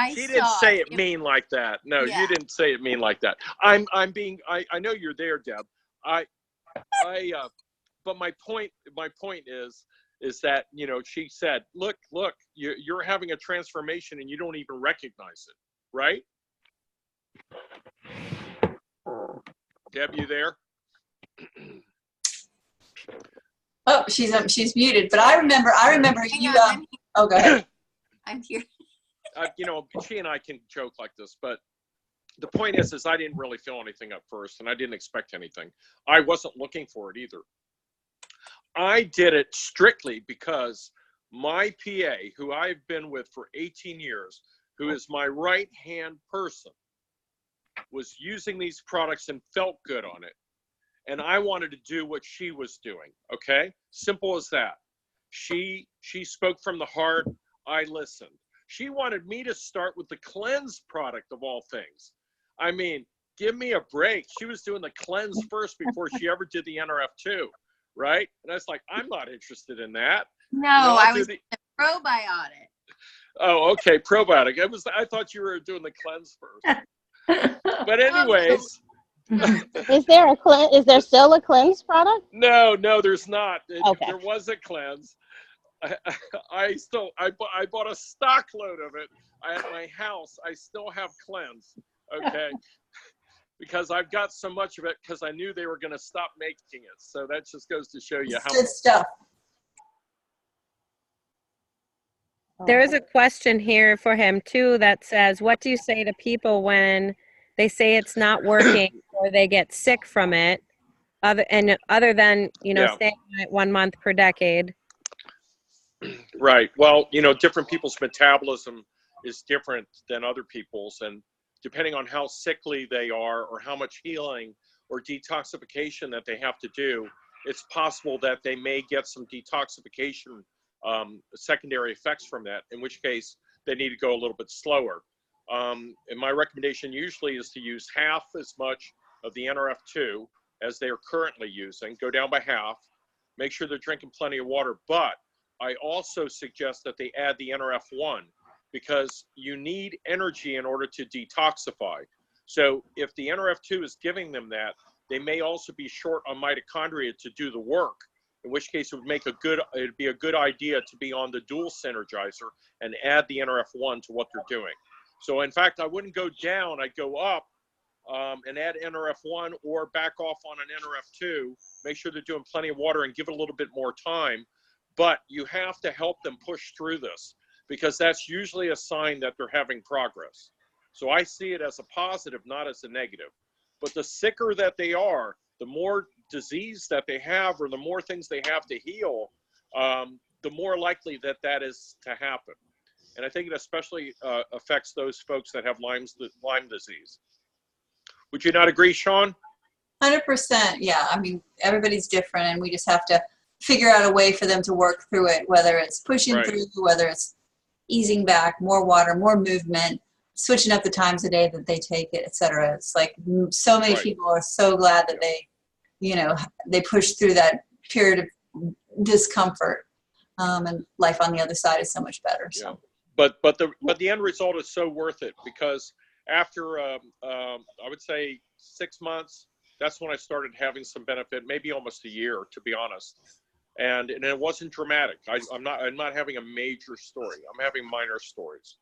She didn't saw say it mean like that. No, Yeah. you didn't say it mean like that. I know you're there, Deb. But my point is that, you know, she said, look, you're having a transformation and you don't even recognize it, right? Deb, you there? Oh, she's muted. But I remember Hang you. on, I'm here. Oh, go ahead. I'm here. You know, she and I can joke like this, but the point is I didn't really feel anything at first, and I didn't expect anything. I wasn't looking for it either. I did it strictly because my PA, who I've been with for 18 years, who is my right-hand person, was using these products and felt good on it. And I wanted to do what she was doing, okay? Simple as that. She spoke from the heart. I listened. She wanted me to start with the cleanse product of all things. I mean, give me a break. She was doing the cleanse first before she ever did the NRF2, right? And I was like, I'm not interested in that. No, You know, I was the probiotic. Oh, okay, probiotic. I thought you were doing the cleanse first. But anyways. Is there still a cleanse product? No, there's not. Okay. There was a cleanse. I bought a stock load of it at my house. I still have cleanse, okay? Because I've got so much of it because I knew they were going to stop making it. So that just goes to show you how Good stuff. There is a question here for him too that says, what do you say to people when they say it's not working or they get sick from it, other than, you know, Yeah. staying on it 1 month per decade? Right. Well, you know, different people's metabolism is different than other people's, and depending on how sickly they are or how much healing or detoxification that they have to do, it's possible that they may get some detoxification secondary effects from that, in which case they need to go a little bit slower. And my recommendation usually is to use half as much of the NRF2 as they are currently using, go down by half, make sure they're drinking plenty of water. But I also suggest that they add the NRF1 because you need energy in order to detoxify. So if the NRF2 is giving them that, they may also be short on mitochondria to do the work, in which case it'd be a good idea to be on the dual synergizer and add the NRF1 to what they're doing. So in fact, I wouldn't go down, I'd go up and add NRF1 or back off on an NRF2, make sure they're doing plenty of water and give it a little bit more time. But you have to help them push through this because that's usually a sign that they're having progress. So I see it as a positive, not as a negative. But the sicker that they are, the more disease that they have or the more things they have to heal, the more likely that is to happen. And I think it especially affects those folks that have Lyme disease. Would you not agree, Sean? 100%. Yeah. I mean, everybody's different, and we just have to figure out a way for them to work through it, whether it's pushing Right. through, whether it's easing back, more water, more movement, switching up the times of day that they take it, etc. It's like so many Right. people are so glad that they, you know, they push through that period of discomfort, and life on the other side is so much better. So. Yeah. But the end result is so worth it because after I would say 6 months, that's when I started having some benefit, maybe almost a year, to be honest. And it wasn't dramatic. I'm not having a major story. I'm having minor stories.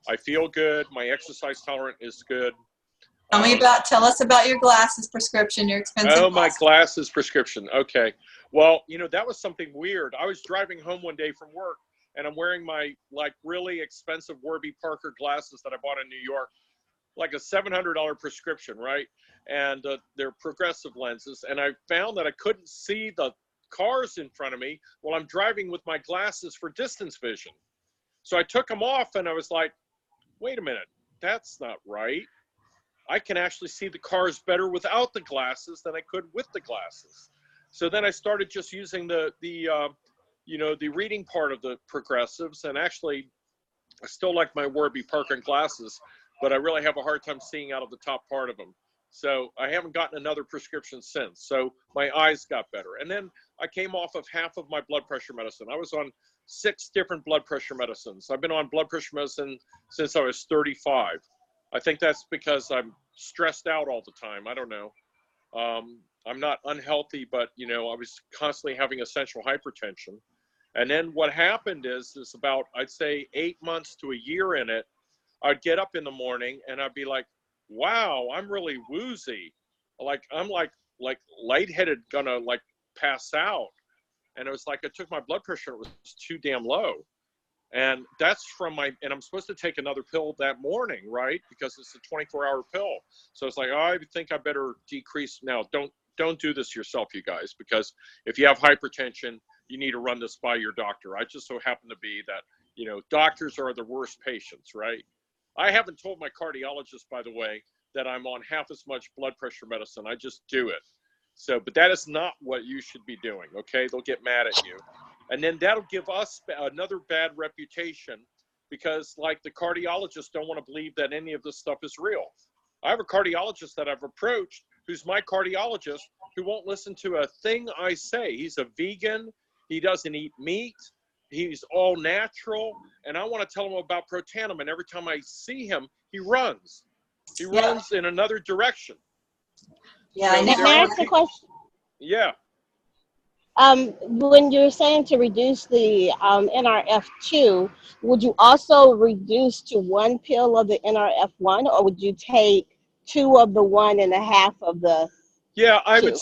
I feel good. My exercise tolerance is good. Tell us about your glasses prescription, your expensive Oh, my glasses. glasses prescription. Okay. Well, you know, that was something weird. I was driving home one day from work and I'm wearing my like really expensive Warby Parker glasses that I bought in New York, like a $700 prescription, right? And they're progressive lenses. And I found that I couldn't see the cars in front of me while I'm driving with my glasses for distance vision. So I took them off and I was like, wait a minute, that's not right. I can actually see the cars better without the glasses than I could with the glasses. So then I started just using the reading part of the progressives, and actually I still like my Warby Parker glasses, but I really have a hard time seeing out of the top part of them. So I haven't gotten another prescription since. So my eyes got better. And then I came off of half of my blood pressure medicine. I was on 6 different blood pressure medicines. I've been on blood pressure medicine since I was 35. I think that's because I'm stressed out all the time. I don't know. I'm not unhealthy, but you know, I was constantly having essential hypertension. And then what happened is about, I'd say 8 months to a year in it, I'd get up in the morning and I'd be like, wow, I'm really woozy. I'm like lightheaded, gonna like pass out. And it was like, I took my blood pressure, it was too damn low. And that's from and I'm supposed to take another pill that morning, right? Because it's a 24-hour pill. So it's like, oh, I think I better decrease. Now, don't do this yourself, you guys, because if you have hypertension, you need to run this by your doctor. I just so happen to be that, you know, doctors are the worst patients, right? I haven't told my cardiologist, by the way, that I'm on half as much blood pressure medicine. I just do it. So, but that is not what you should be doing, okay? They'll get mad at you. And then that'll give us another bad reputation because, like, the cardiologists don't want to believe that any of this stuff is real. I have a cardiologist that I've approached who's my cardiologist who won't listen to a thing I say. He's a vegan. He doesn't eat meat. He's all natural. And I want to tell him about Protandim. And every time I see him, he runs. He runs in another direction. Yeah, So I know. May I ask a question? Yeah. When you're saying to reduce the NRF2, would you also reduce to 1 pill of the NRF1, or would you take 2 of the 1 and a half of the Yeah, I 2?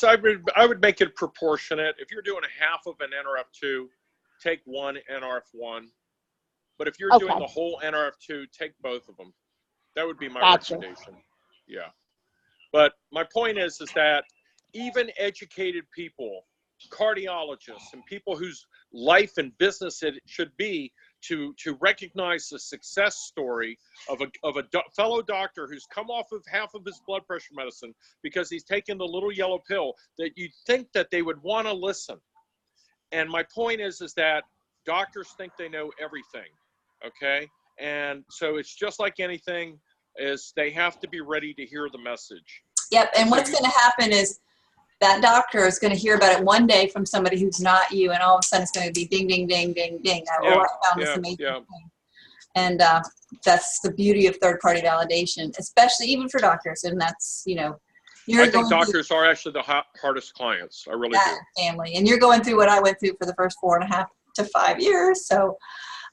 would make it proportionate. If you're doing a half of an NRF2, take 1 NRF1. But if you're doing the whole NRF2, take both of them. That would be my recommendation. Yeah. But my point is that even educated people, cardiologists, and people whose life and business it should be to recognize the success story of a fellow doctor who's come off of half of his blood pressure medicine because he's taken the little yellow pill, that you'd think that they would want to listen. And my point is that doctors think they know everything, okay? And so it's just like anything, is they have to be ready to hear the message. Yep, and what's going to happen is that doctor is going to hear about it one day from somebody who's not you, and all of a sudden it's going to be ding, ding, ding, ding, ding. I found this amazing thing. And that's the beauty of third-party validation, especially even for doctors. And that's, you know, I think doctors are actually the hardest clients. I really do. Family, and you're going through what I went through for the first 4.5 to 5 years. So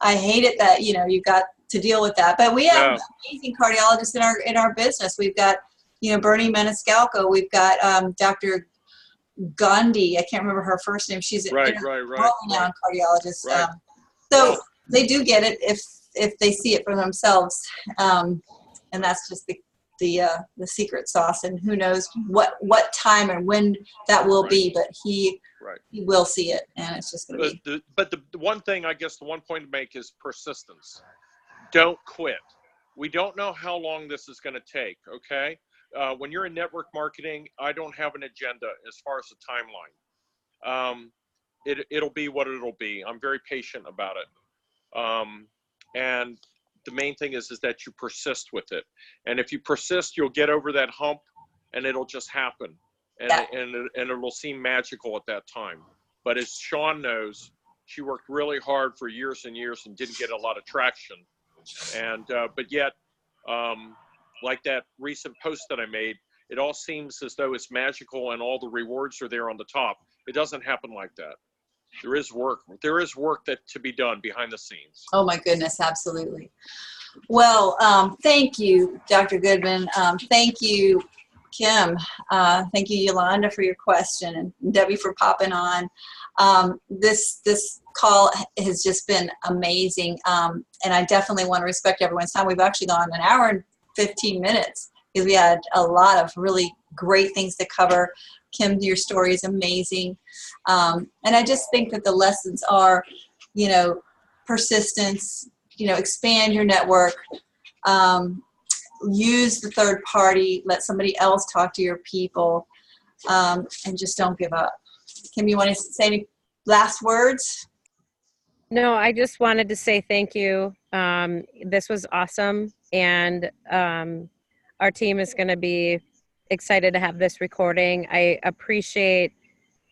I hate it that, you know, you got to deal with that. But we have amazing cardiologists in our business. We've got, you know, Bernie Maniscalco. We've got Dr. Gandhi. I can't remember her first name. She's an world-renowned cardiologist. So they do get it if they see it for themselves, and that's just the secret sauce. And who knows what time and when that will be, but he will see it, and it's just going to be. But the one thing, I guess, the one point to make is persistence. Don't quit. We don't know how long this is going to take. Okay. When you're in network marketing, I don't have an agenda as far as the timeline. It'll be what it'll be. I'm very patient about it. And the main thing is that you persist with it. And if you persist, you'll get over that hump, and it'll just happen. And it'll seem magical at that time. But as Sean knows, she worked really hard for years and years and didn't get a lot of traction. And but yet, like that recent post that I made, it all seems as though it's magical and all the rewards are there on the top. It doesn't happen like that. There is work. There is work that to be done behind the scenes. Oh my goodness, absolutely. Well, thank you, Dr. Goodman. Thank you, Kim. Thank you, Yolanda, for your question, and Debbie for popping on. This call has just been amazing, and I definitely want to respect everyone's time. We've actually gone an hour and 15 minutes because we had a lot of really great things to cover. Kim, your story is amazing. And I just think that the lessons are, you know, persistence, you know, expand your network, use the third party, let somebody else talk to your people, and just don't give up. Kim, you want to say any last words? No, I just wanted to say thank you This was awesome, and our team is going to be excited to have this recording. I appreciate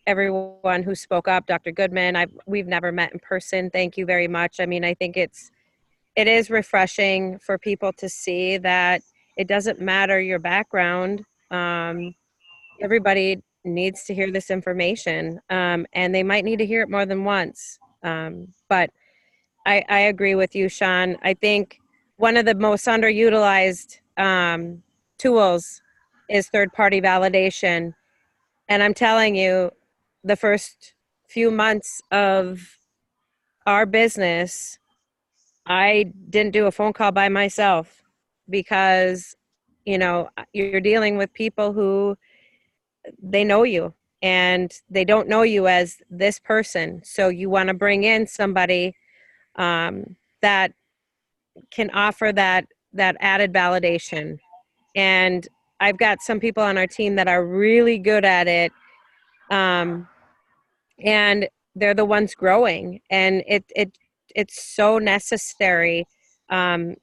everyone who spoke up. Dr. Goodman, we've never met in person. Thank you very much. I mean, I think it is refreshing for people to see that it doesn't matter your background. Everybody needs to hear this information, and they might need to hear it more than once. But I agree with you, Sean. I think one of the most underutilized tools is third-party validation. And I'm telling you, the first few months of our business, I didn't do a phone call by myself because, you're dealing with people who they know you and they don't know you as this person. So you want to bring in somebody that can offer that added validation. And I've got some people on our team that are really good at it. And they're the ones growing, and it's so necessary. And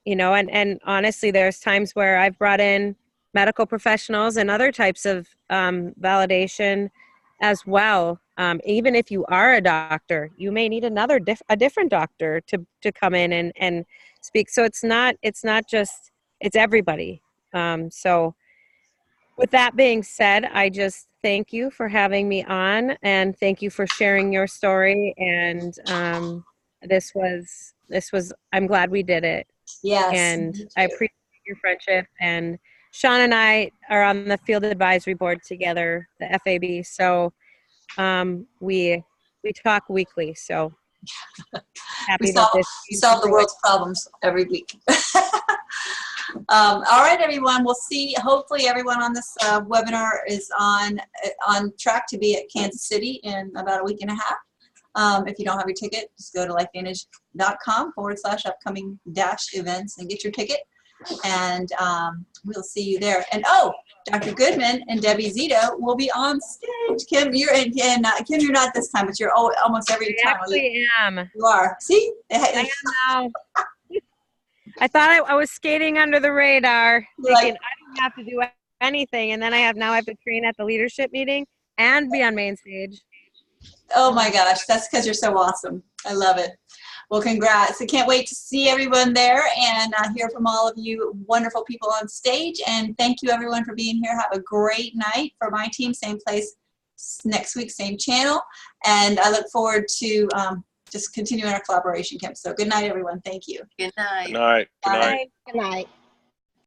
honestly, there's times where I've brought in medical professionals and other types of validation as well. Even if you are a doctor, you may need a different doctor to come in and speak. So it's not just, it's everybody. So with that being said, I just thank you for having me on, and thank you for sharing your story. And this was, I'm glad we did it. Yes. And I appreciate your friendship. And Sean and I are on the field advisory board together, the FAB. So we talk weekly. So happy that this we solve the world's problems every week. All right, everyone. We'll see. Hopefully, everyone on this webinar is on track to be at Kansas City in about a week and a half. If you don't have your ticket, just go to lifevantage.com/upcoming-events and get your ticket. And we'll see you there. And Dr. Goodman and Debbie Zito will be on stage. Kim, Kim, you're not this time, but you're almost every time. I actually am. You are. See? I am now. I thought I was skating under the radar, thinking I don't have to do anything, and then I have to train at the leadership meeting and be on main stage. Oh my gosh, that's because you're so awesome. I love it. Well, congrats. I can't wait to see everyone there and hear from all of you wonderful people on stage. And thank you, everyone, for being here. Have a great night. For my team, same place next week, same channel. And I look forward to just continuing our collaboration, Kim. So good night, everyone. Thank you. Good night. Good night. Good night. Good night.